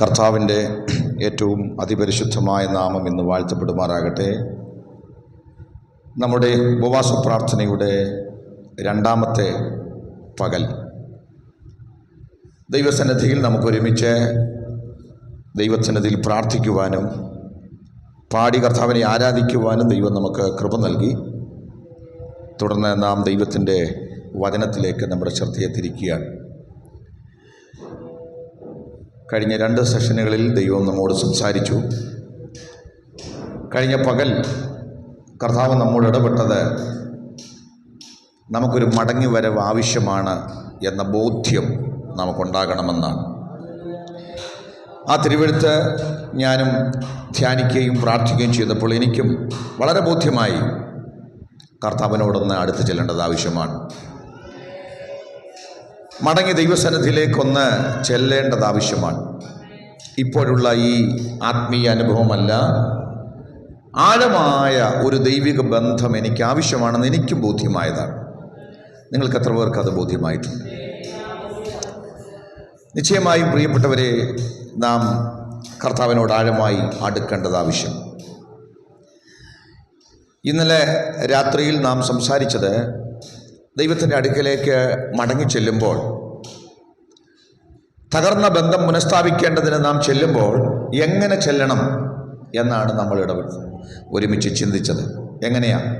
കർത്താവിൻ്റെ ഏറ്റവും അതിപരിശുദ്ധമായ നാമം ഇന്ന് വാഴ്ത്തപ്പെടുമാറാകട്ടെ. നമ്മുടെ ഉപവാസ പ്രാർത്ഥനയുടെ രണ്ടാമത്തെ പകൽ ദൈവസന്നിധിയിൽ നമുക്കൊരുമിച്ച് ദൈവസന്നിധിയിൽ പ്രാർത്ഥിക്കുവാനും പാടി കർത്താവിനെ ആരാധിക്കുവാനും ദൈവം നമുക്ക് കൃപ നൽകി. തുടർന്ന് നാം ദൈവത്തിൻ്റെ വചനത്തിലേക്ക് നമ്മുടെ ശ്രദ്ധയെ തിരിക്കുകയാണ്. കഴിഞ്ഞ 2 സെഷനുകളിൽ ദൈവം നമ്മോട് സംസാരിച്ചു. കഴിഞ്ഞ പകൽ കർത്താവ് നമ്മോട് ഇടപെട്ടത് നമുക്കൊരു മടങ്ങി വരവ് ആവശ്യമാണ് എന്ന ബോധ്യം നമുക്കുണ്ടാകണമെന്നാണ്. ആ തിരുവെഴുത്ത് ഞാനും ധ്യാനിക്കുകയും പ്രാർത്ഥിക്കുകയും ചെയ്തപ്പോൾ എനിക്കും വളരെ ബോധ്യമായി കർത്താവിനോടൊന്ന് അടുത്ത് ചെല്ലേണ്ടത് ആവശ്യമാണ്. മടങ്ങി ദൈവസന്നിധിയിലേക്കൊന്ന് ചെല്ലേണ്ടത് ആവശ്യമാണ്. ഇപ്പോഴുള്ള ഈ ആത്മീയ അനുഭവമല്ല, ആഴമായ ഒരു ദൈവിക ബന്ധം എനിക്ക് ആവശ്യമാണെന്ന് എനിക്കും ബോധ്യമായതാണ്. നിങ്ങൾക്ക് എത്ര പേർക്ക് അത് ബോധ്യമായിട്ടുണ്ട്? നിശ്ചയമായും പ്രിയപ്പെട്ടവരെ, നാം കർത്താവിനോട് ആഴമായി അടുക്കേണ്ടത് ആവശ്യം. ഇന്നലെ രാത്രിയിൽ നാം സംസാരിച്ചത് ദൈവത്തിൻ്റെ അടുക്കലേക്ക് മടങ്ങി ചെല്ലുമ്പോൾ, തകർന്ന ബന്ധം പുനഃസ്ഥാപിക്കേണ്ടതിന് നാം ചെല്ലുമ്പോൾ എങ്ങനെ ചെല്ലണം എന്നാണ് നമ്മൾ ഒരുമിച്ച് ചിന്തിച്ചത്. എങ്ങനെയാണ്?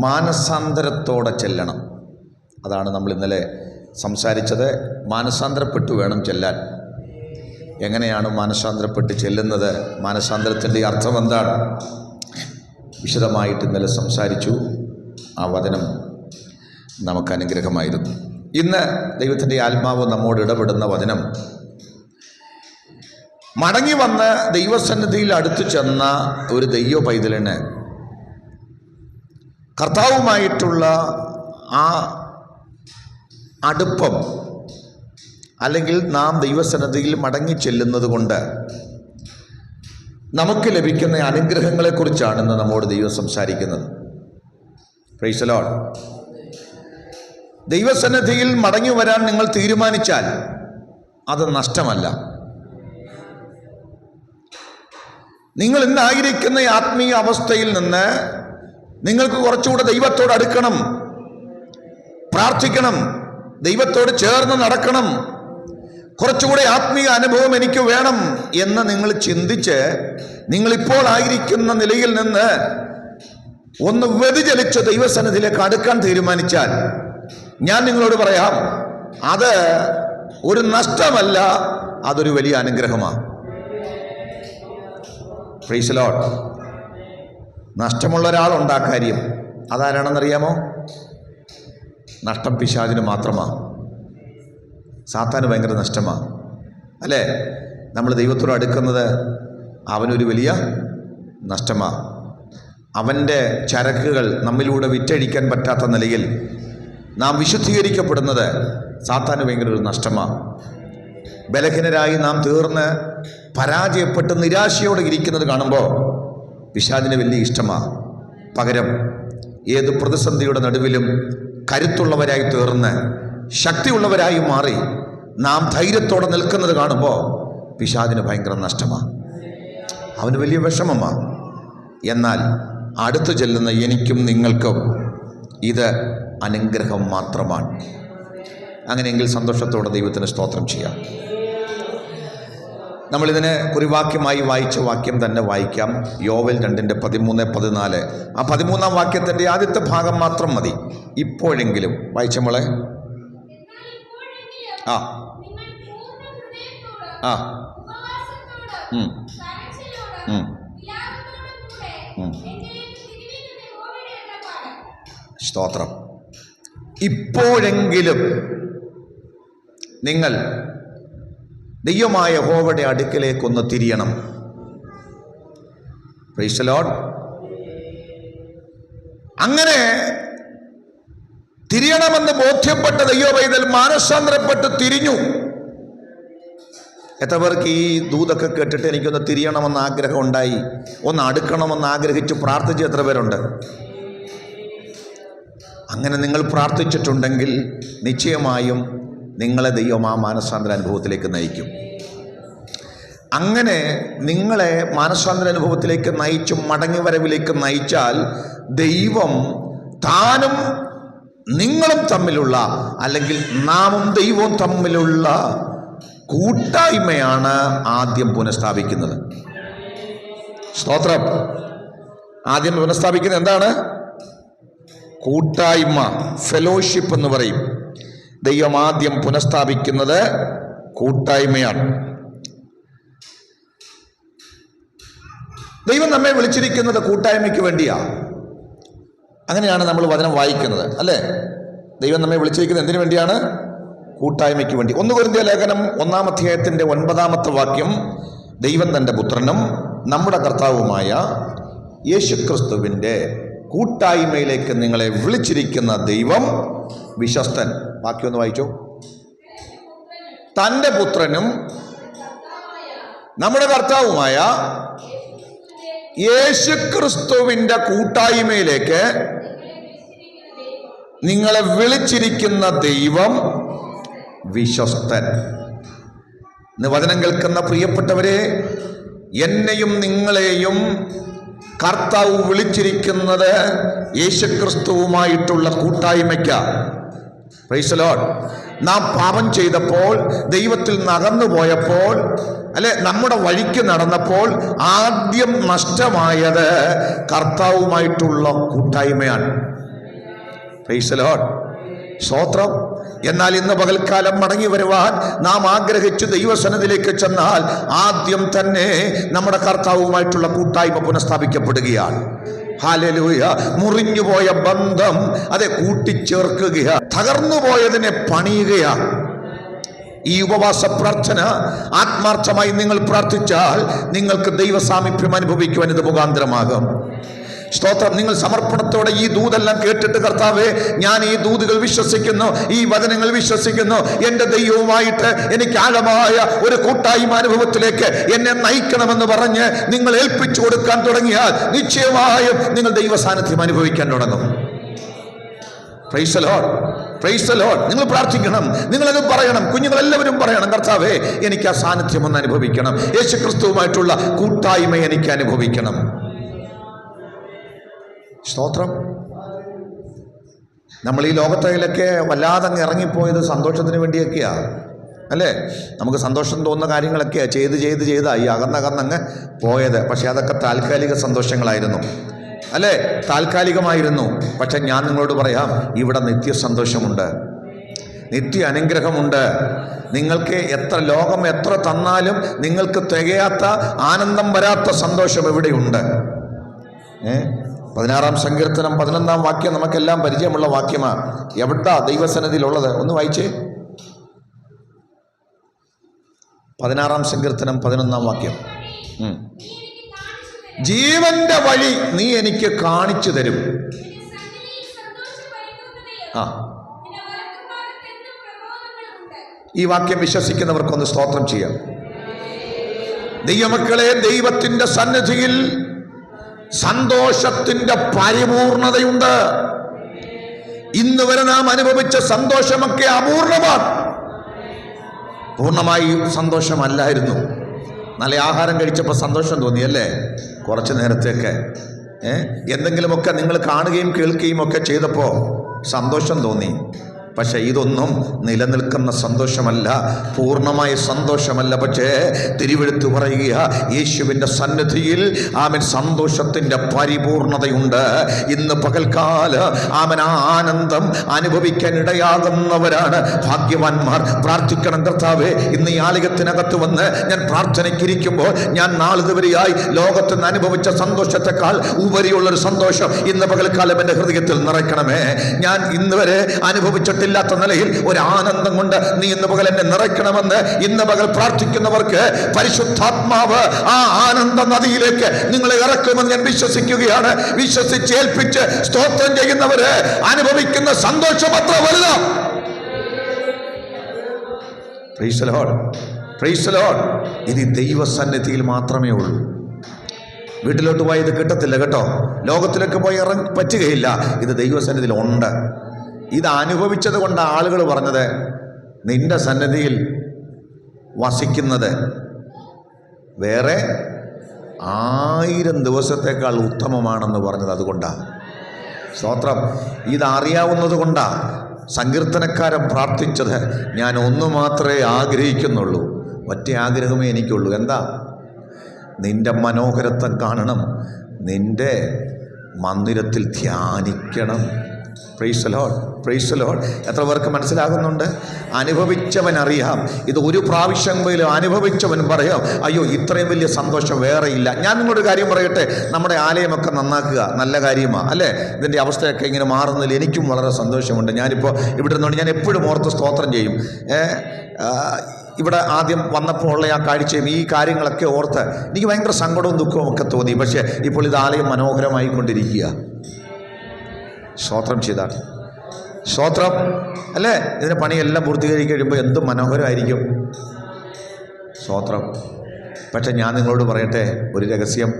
മാനസാന്തരത്തോടെ ചെല്ലണം. അതാണ് നമ്മൾ ഇന്നലെ സംസാരിച്ചത്. മാനസാന്തരപ്പെട്ടു വേണം ചെല്ലാൻ. എങ്ങനെയാണ് മാനസാന്തരപ്പെട്ട് ചെല്ലുന്നത്? മാനസാന്തരത്തിൻ്റെ അർത്ഥം എന്താണ്? വിശദമായിട്ട് ഇന്നലെ സംസാരിച്ചു. ആ വചനം നമുക്ക് അനുഗ്രഹമായിരുന്നു. ഇന്ന് ദൈവത്തിൻ്റെ ആത്മാവ് നമ്മോട് ഇടപെടുന്ന വചനം, മടങ്ങി വന്ന് ദൈവസന്നിധിയിൽ അടുത്തു ചെന്ന ഒരു ദൈവ പൈതലിന് കർത്താവുമായിട്ടുള്ള ആ അടുപ്പം, അല്ലെങ്കിൽ നാം ദൈവസന്നിധിയിൽ മടങ്ങി ചെല്ലുന്നത് കൊണ്ട് നമുക്ക് ലഭിക്കുന്ന അനുഗ്രഹങ്ങളെക്കുറിച്ചാണ് ഇന്ന് നമ്മോട് ദൈവം സംസാരിക്കുന്നത്. Price the Lord. ദൈവസന്നിധിയിൽ മടങ്ങി വരാൻ നിങ്ങൾ തീരുമാനിച്ചാൽ അത് നഷ്ടമല്ല. നിങ്ങൾ ഇന്നായിരിക്കുന്ന ആത്മീയ അവസ്ഥയിൽ നിന്ന് നിങ്ങൾക്ക് കുറച്ചുകൂടെ ദൈവത്തോട് അടുക്കണം, പ്രാർത്ഥിക്കണം, ദൈവത്തോട് ചേർന്ന് നടക്കണം, കുറച്ചുകൂടെ ആത്മീയ അനുഭവം എനിക്ക് വേണം എന്ന് നിങ്ങൾ ചിന്തിച്ച് നിങ്ങളിപ്പോൾ ആയിരിക്കുന്ന നിലയിൽ നിന്ന് ഒന്ന് വ്യതിചലിച്ച് ദൈവസന്നിധിയിലേക്ക് അടുക്കാൻ തീരുമാനിച്ചാൽ ഞാൻ നിങ്ങളോട് പറയാം, അത് ഒരു നഷ്ടമല്ല, അതൊരു വലിയ അനുഗ്രഹമാണ്. Praise the Lord. നഷ്ടമുള്ള ഒരാളുണ്ടാ കാര്യം. അതാരാണെന്നറിയാമോ? നഷ്ടം പിശാചിന് മാത്രമാണ്. സാത്താന് ഭയങ്കര നഷ്ടമാണ്, അല്ലേ? നമ്മൾ ദൈവത്തോട് അടുക്കുന്നത് അവനൊരു വലിയ നഷ്ടമാണ്. അവൻ്റെ ചരക്കുകൾ നമ്മിലൂടെ വിറ്റഴിക്കാൻ പറ്റാത്ത നിലയിൽ നാം വിശുദ്ധീകരിക്കപ്പെടുന്നത് സാത്താന് ഭയങ്കര ഒരു നഷ്ടമാണ്. ബലഹീനരായി നാം തീർന്ന് പരാജയപ്പെട്ട് നിരാശയോടെ ഇരിക്കുന്നത് കാണുമ്പോൾ പിശാചിന് വലിയ ഇഷ്ടമാണ്. പകരം ഏത് പ്രതിസന്ധിയുടെ നടുവിലും കരുത്തുള്ളവരായി തീർന്ന് ശക്തിയുള്ളവരായി മാറി നാം ധൈര്യത്തോടെ നിൽക്കുന്നത് കാണുമ്പോൾ പിശാചിന് ഭയങ്കര നഷ്ടമാണ്, അവന് വലിയ വിഷമമാണ്. എന്നാൽ അടുത്തു ചെല്ലുന്ന എനിക്കും നിങ്ങൾക്കും ഇത് അനുഗ്രഹം മാത്രമാണ്. അങ്ങനെയെങ്കിൽ സന്തോഷത്തോടെ ദൈവത്തിന് സ്തോത്രം ചെയ്യാം. നമ്മളിതിനെ കുറിവാക്യമായി വായിച്ച വാക്യം തന്നെ വായിക്കാം. യോവേൽ 2:13-14. ആ 13-ാം വാക്യത്തിൻ്റെ ആദ്യത്തെ ഭാഗം മാത്രം മതി. ഇപ്പോഴെങ്കിലും വായിച്ച മോളെ. ആ ആ സ്തോത്രം. ഇപ്പോഴെങ്കിലും നിങ്ങൾ ദൈവമായ യഹോവയുടെ അടുക്കലേക്കൊന്ന് തിരിയണം. Praise the Lord. അങ്ങനെ തിരിയണമെന്ന് ബോധ്യപ്പെട്ട ദൈവ പൈതൽ മാനസാന്തരപ്പെട്ട് തിരിഞ്ഞു. എത്ര പേർക്ക് ഈ ദൂതൊക്കെ കേട്ടിട്ട് എനിക്കൊന്ന് തിരിയണമെന്ന് ആഗ്രഹം ഉണ്ടായി, ഒന്ന് അടുക്കണമെന്ന് ആഗ്രഹിച്ച് പ്രാർത്ഥിച്ച് എത്ര പേരുണ്ട്? അങ്ങനെ നിങ്ങൾ പ്രാർത്ഥിച്ചിട്ടുണ്ടെങ്കിൽ നിശ്ചയമായും നിങ്ങളെ ദൈവം ആ മാനസാന്തര അനുഭവത്തിലേക്ക് നയിക്കും. അങ്ങനെ നിങ്ങളെ മാനസാന്തര അനുഭവത്തിലേക്ക് നയിച്ചു മടങ്ങിവരവിലേക്ക് നയിച്ചാൽ ദൈവം താനും നിങ്ങളും തമ്മിലുള്ള, അല്ലെങ്കിൽ നാമും ദൈവവും തമ്മിലുള്ള കൂട്ടായ്മയാണ് ആദ്യം പുനഃസ്ഥാപിക്കുന്നത്. സ്തോത്രം. ആദ്യം പുനഃസ്ഥാപിക്കുന്നത് എന്താണ്? കൂട്ടായ്മ, ഫെലോഷിപ്പ് എന്ന് പറയും. ദൈവം ആദ്യം പുനഃസ്ഥാപിക്കുന്നത് കൂട്ടായ്മയാണ്. ദൈവം നമ്മെ വിളിച്ചിരിക്കുന്നത് കൂട്ടായ്മയ്ക്ക് വേണ്ടിയാ. അങ്ങനെയാണ് നമ്മൾ വചനം വായിക്കുന്നത്, അല്ലേ? ദൈവം നമ്മെ വിളിച്ചിരിക്കുന്നത് എന്തിനു വേണ്ടിയാണ്? കൂട്ടായ്മയ്ക്ക് വേണ്ടി. 1 കൊരിന്ത്യർ ലേഖനം 1-ാം അധ്യായത്തിൻ്റെ 9-ാമത്തെ വാക്യം, ദൈവം തൻ്റെ പുത്രനും നമ്മുടെ കർത്താവുമായ യേശുക്രിസ്തുവിൻ്റെ കൂട്ടായ്മയിലേക്ക് നിങ്ങളെ വിളിച്ചിരിക്കുന്ന ദൈവം വിശ്വസ്തൻ. വാക്യം ഒന്ന് വായിച്ചോ. തൻ്റെ പുത്രനും നമ്മുടെ കർത്താവുമായ യേശുക്രിസ്തുവിൻ്റെ കൂട്ടായ്മയിലേക്ക് നിങ്ങളെ വിളിച്ചിരിക്കുന്ന ദൈവം വിശ്വസ്തൻ. ഇന്ന് വചനം കേൾക്കുന്ന പ്രിയപ്പെട്ടവരെ, എന്നെയും നിങ്ങളെയും കർത്താവ് വിളിച്ചിരിക്കുന്നത് യേശുക്രിസ്തുവുമായിട്ടുള്ള കൂട്ടായ്മയ്ക്കാണ്. Praise the Lord. നാം പാപം ചെയ്തപ്പോൾ, ദൈവത്തിൽ നിന്ന് അകന്നുപോയപ്പോൾ, അല്ലെ, നമ്മുടെ വഴിക്ക് നടന്നപ്പോൾ ആദ്യം നഷ്ടമായത് കർത്താവുമായിട്ടുള്ള കൂട്ടായ്മയാണ്. Price the Lord. സ്തോത്രം. എന്നാൽ ഇന്ന് പകൽക്കാലം മടങ്ങി വരുവാൻ നാം ആഗ്രഹിച്ച് ദൈവസന്നിധിയിലേക്ക് ചെന്നാൽ ആദ്യം തന്നെ നമ്മുടെ കർത്താവുമായിട്ടുള്ള കൂട്ടായ്മ പുനഃസ്ഥാപിക്കപ്പെടുകയാണ്. ഹല്ലേലൂയ. മുറിഞ്ഞുപോയ ബന്ധം അതെ കൂട്ടിച്ചേർക്കുകയാണ്, തകർന്നുപോയതിനെ പണിയുകയാണ്. ഈ ഉപവാസ പ്രാർത്ഥന ആത്മാർത്ഥമായി നിങ്ങൾ പ്രാർത്ഥിച്ചാൽ നിങ്ങൾക്ക് ദൈവസാമീപ്യം അനുഭവിക്കുവാൻ ഇത് മുഖാന്തരമാകും. സ്തോത്രം. നിങ്ങൾ സമർപ്പണത്തോടെ ഈ ദൂതെല്ലാം കേട്ടിട്ട്, കർത്താവേ, ഞാൻ ഈ ദൂതുകൾ വിശ്വസിക്കുന്നു, ഈ വചനങ്ങൾ വിശ്വസിക്കുന്നു, എൻ്റെ ദൈവവുമായിട്ട് എനിക്ക് ആഴമായ ഒരു കൂട്ടായ്മ അനുഭവത്തിലേക്ക് എന്നെ നയിക്കണമെന്ന് പറഞ്ഞ് നിങ്ങൾ ഏൽപ്പിച്ചു കൊടുക്കാൻ തുടങ്ങിയാൽ നിശ്ചയമായും നിങ്ങൾ ദൈവ സാന്നിധ്യം അനുഭവിക്കാൻ തുടങ്ങും. Price the Lord. Praise the Lord. നിങ്ങൾ പ്രാർത്ഥിക്കണം, നിങ്ങളത് പറയണം, കുഞ്ഞുങ്ങളെല്ലാവരും പറയണം, കർത്താവേ, എനിക്ക് ആ സാന്നിധ്യം ഒന്ന് അനുഭവിക്കണം, യേശുക്രിസ്തുവുമായിട്ടുള്ള കൂട്ടായ്മ എനിക്ക് അനുഭവിക്കണം. സ്തോത്രം. നമ്മൾ ഈ ലോകത്തിലൊക്കെ വല്ലാതെ അങ്ങ് ഇറങ്ങിപ്പോയത് സന്തോഷത്തിന് വേണ്ടിയൊക്കെയാണ്, അല്ലേ? നമുക്ക് സന്തോഷം തോന്നുന്ന കാര്യങ്ങളൊക്കെയാണ് ചെയ്തായി അകന്നങ്ങ് പോയത്. പക്ഷെ അതൊക്കെ താൽക്കാലിക സന്തോഷങ്ങളായിരുന്നു, അല്ലേ? താൽക്കാലികമായിരുന്നു. പക്ഷെ ഞാൻ നിങ്ങളോട് പറയാം, ഇവിടെ നിത്യ സന്തോഷമുണ്ട്, നിത്യ അനുഗ്രഹമുണ്ട്. നിങ്ങൾക്ക് ലോകം എത്ര തന്നാലും നിങ്ങൾക്ക് തികയാത്ത, ആനന്ദം വരാത്ത സന്തോഷം ഇവിടെയുണ്ട്. 16-ാം സങ്കീർത്തനം 11-ാം വാക്യം നമുക്കെല്ലാം പരിചയമുള്ള വാക്യമാണ്. എവിടാ ദൈവസന്നിധിയിലുള്ളത്? ഒന്ന് വായിച്ചേ. 16-ാം സങ്കീർത്തനം 11-ാം വാക്യം. ജീവന്റെ വഴി നീ എനിക്ക് കാണിച്ചു തരും. ഈ വാക്യം വിശ്വസിക്കുന്നവർക്കൊന്ന് സ്തോത്രം ചെയ്യാം. ദൈവമക്കളെ, ദൈവത്തിന്റെ സന്നിധിയിൽ സന്തോഷത്തിന്റെ പരിപൂർണതയുണ്ട്. ഇന്ന് വരെ നാം അനുഭവിച്ച സന്തോഷമൊക്കെ അപൂർണമാണ്. പൂർണ്ണമായി സന്തോഷമല്ലായിരുന്നു. നല്ല ആഹാരം കഴിച്ചപ്പോൾ സന്തോഷം തോന്നിയല്ലേ? കുറച്ച് നേരത്തേക്ക് എന്തെങ്കിലുമൊക്കെ നിങ്ങൾ കാണുകയും കേൾക്കുകയും ഒക്കെ ചെയ്തപ്പോൾ സന്തോഷം തോന്നി. പക്ഷെ ഇതൊന്നും നിലനിൽക്കുന്ന സന്തോഷമല്ല, പൂർണ്ണമായ സന്തോഷമല്ല. പക്ഷേ തിരുവെഴുത്ത് പറയുക, യേശുവിൻ്റെ സന്നിധിയിൽ ആമൻ സന്തോഷത്തിൻ്റെ പരിപൂർണതയുണ്ട്. ഇന്ന് പകൽക്കാല ആമൻ ആ ആനന്ദം അനുഭവിക്കാൻ ഇടയാകുന്നവരാണ് ഭാഗ്യവാന്മാർ. പ്രാർത്ഥിക്കണം, കർത്താവേ, ഇന്ന് ഈ ആലയത്തിനകത്ത് വന്ന് ഞാൻ പ്രാർത്ഥനയ്ക്കിരിക്കുമ്പോൾ ഞാൻ നാളിതുവരെയായി ലോകത്ത് നിന്ന് അനുഭവിച്ച സന്തോഷത്തെക്കാൾ ഉപരിയുള്ളൊരു സന്തോഷം ഇന്ന് പകൽക്കാലം എൻ്റെ ഹൃദയത്തിൽ നിറയ്ക്കണമേ. ഞാൻ ഇന്ന് വരെ അനുഭവിച്ചിട്ട് ാത്ത നിലയിൽ ഒരു ആനന്ദം കൊണ്ട് നീ ഇന്ന് പകൽ എന്നെ നിറയ്ക്കണമെന്ന് ഇന്ന് പകൽ പ്രാർത്ഥിക്കുന്നവർക്ക് പരിശുദ്ധാത്മാവ് ആ ആനന്ദ നദിയിലേക്ക് നിങ്ങളെ ഇറക്കുമെന്ന് ഞാൻ വിശ്വസിക്കുകയാണ്. വിശ്വസിച്ചേൽപ്പിച്ച് സ്തോത്രം ചെയ്യുന്നവര് അനുഭവിക്കുന്ന സന്തോഷം അത്ര വലുതാണ്. Price the Lord. Praise the Lord. ഇത് ദൈവസന്നിധിയിൽ മാത്രമേ ഉള്ളൂ. വീട്ടിലോട്ട് പോയി ഇത് കിട്ടത്തില്ല കേട്ടോ. ലോകത്തിലേക്ക് പോയി പറ്റുകയില്ല. ഇത് ദൈവസന്നിധിയിൽ ഉണ്ട്. ഇത് അനുഭവിച്ചത് കൊണ്ട് ആളുകൾ പറഞ്ഞത് നിന്റെ സന്നിധിയിൽ വസിക്കുന്നത് വേറെ 1000 ദിവസത്തേക്കാൾ ഉത്തമമാണെന്ന് പറഞ്ഞത് അതുകൊണ്ടാണ്. സ്തോത്രം. ഇതറിയാവുന്നത് കൊണ്ടാണ് സങ്കീർത്തനക്കാരൻ പ്രാർത്ഥിച്ചത്, ഞാൻ ഒന്ന് മാത്രമേ ആഗ്രഹിക്കുന്നുള്ളൂ, ഒറ്റ ആഗ്രഹമേ എനിക്കുള്ളൂ. എന്താ? നിന്റെ മനോഹരത്വം കാണണം, നിന്റെ മന്ദിരത്തിൽ ധ്യാനിക്കണം. Praise the Lord, praise the Lord. എത്ര പേർക്ക് മനസ്സിലാകുന്നുണ്ട്? അനുഭവിച്ചവൻ അറിയാം. ഇത് ഒരു പ്രാവശ്യമെങ്കിലും അനുഭവിച്ചവൻ പറയാം, അയ്യോ ഇത്രയും വലിയ സന്തോഷം വേറെ ഇല്ല. ഞാൻ നിങ്ങളൊരു കാര്യം പറയട്ടെ, നമ്മുടെ ആലയമൊക്കെ നന്നാക്കുക നല്ല കാര്യമാണ് അല്ലേ? ഇതിൻ്റെ അവസ്ഥയൊക്കെ ഇങ്ങനെ മാറുന്നതിൽ എനിക്കും വളരെ സന്തോഷമുണ്ട്. ഞാനിപ്പോൾ ഇവിടെ നിന്നുകൊണ്ട് ഞാൻ എപ്പോഴും ഓർത്ത് സ്തോത്രം ചെയ്യും. ഇവിടെ ആദ്യം വന്നപ്പോൾ ഉള്ള ആ കാഴ്ചയും ഈ കാര്യങ്ങളൊക്കെ ഓർത്ത് എനിക്ക് ഭയങ്കര സങ്കടവും ദുഃഖവും ഒക്കെ തോന്നി. പക്ഷേ ഇപ്പോൾ ഇത് ആലയം മനോഹരമായി കൊണ്ടിരിക്കുക. സ്തോത്രം ചെയ്താൽ സ്തോത്രം അല്ലേ? ഇതിൻ്റെ പണിയെല്ലാം പൂർത്തീകരിച്ച് കഴിയുമ്പോൾ എന്ത് മനോഹരമായിരിക്കും. സ്തോത്രം. പക്ഷെ ഞാൻ നിങ്ങളോട് പറയട്ടെ ഒരു രഹസ്യം,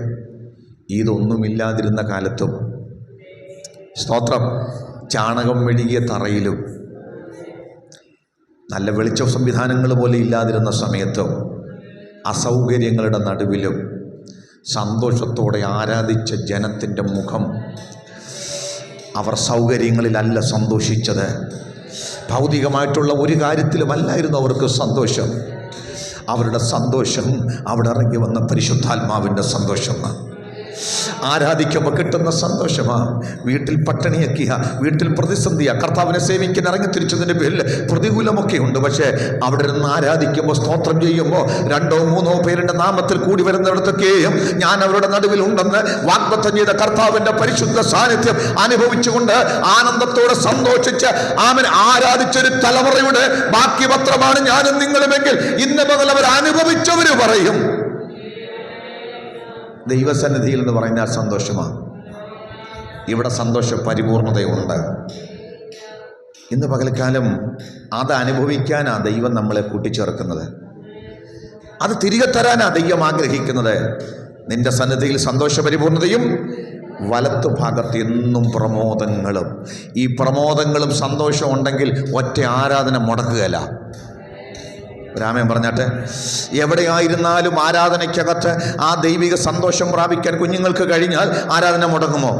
ഇതൊന്നുമില്ലാതിരുന്ന കാലത്തും, സ്തോത്രം, ചാണകം മെഴുകിയ തറയിലും നല്ല വെളിച്ച സംവിധാനങ്ങൾ പോലെ ഇല്ലാതിരുന്ന സമയത്തും അസൗകര്യങ്ങളുടെ നടുവിലും സന്തോഷത്തോടെ ആരാധിച്ച ജനത്തിൻ്റെ മുഖം, അവർ സൗകര്യങ്ങളിലല്ല സന്തോഷിച്ചത്, ഭൗതികമായിട്ടുള്ള ഒരു കാര്യത്തിലുമല്ലായിരുന്നു അവർക്ക് സന്തോഷം. അവരുടെ സന്തോഷം അവിടെ ഇറങ്ങി വന്ന പരിശുദ്ധാത്മാവിൻ്റെ സന്തോഷമാണ്. ആരാധിക്കുമ്പോൾ കിട്ടുന്ന സന്തോഷമാണ്. വീട്ടിൽ പട്ടിണിയൊക്കെയാ, വീട്ടിൽ പ്രതിസന്ധിയാ, കർത്താവിനെ സേവിക്കാൻ ഇറങ്ങി തിരിച്ചതിൻ്റെ പേരിൽ പ്രതികൂലമൊക്കെ ഉണ്ട്. പക്ഷേ അവിടെ നിന്ന് ആരാധിക്കുമ്പോൾ, സ്തോത്രം ചെയ്യുമ്പോൾ, 2 or 3 പേരുടെ നാമത്തിൽ കൂടി വരുന്നിടത്തൊക്കെയും ഞാൻ അവരുടെ നടുവിൽ ഉണ്ടെന്ന് വാഗ്ദത്തം ചെയ്ത കർത്താവിൻ്റെ പരിശുദ്ധ സാന്നിധ്യം അനുഭവിച്ചുകൊണ്ട് ആനന്ദത്തോടെ സന്തോഷിച്ച് ആമൻ ആരാധിച്ചൊരു തലമുറയുടെ ബാക്കി പത്രമാണ് ഞാനും നിങ്ങളുമെങ്കിൽ ഇന്ന് മുതൽ അവർ അനുഭവിച്ചവർ പറയും, ദൈവസന്നിധിയിൽ എന്ന് പറയുന്ന സന്തോഷമാണ്. ഇവിടെ സന്തോഷ പരിപൂർണതയുണ്ട്. ഇന്ന് പകൽക്കാലം അത് അനുഭവിക്കാനാണ് ദൈവം നമ്മളെ കൂട്ടിച്ചേർക്കുന്നത്. അത് തിരികെ തരാനാണ് ദൈവം ആഗ്രഹിക്കുന്നത്. നിന്റെ സന്നിധിയിൽ സന്തോഷ പരിപൂർണതയും വലത്തു ഭാഗത്ത് എന്നും പ്രമോദങ്ങളും. ഈ പ്രമോദങ്ങളും സന്തോഷവും ഉണ്ടെങ്കിൽ ഒറ്റ ആരാധന മുടക്കുകയല്ല. രാമൻ പറഞ്ഞാട്ടെ, എവിടെയായിരുന്നാലും ആരാധനയ്ക്കകത്ത് ആ ദൈവിക സന്തോഷം പ്രാപിക്കാൻ കുഞ്ഞുങ്ങൾക്ക് കഴിഞ്ഞാൽ ആരാധന മുടങ്ങുമോ?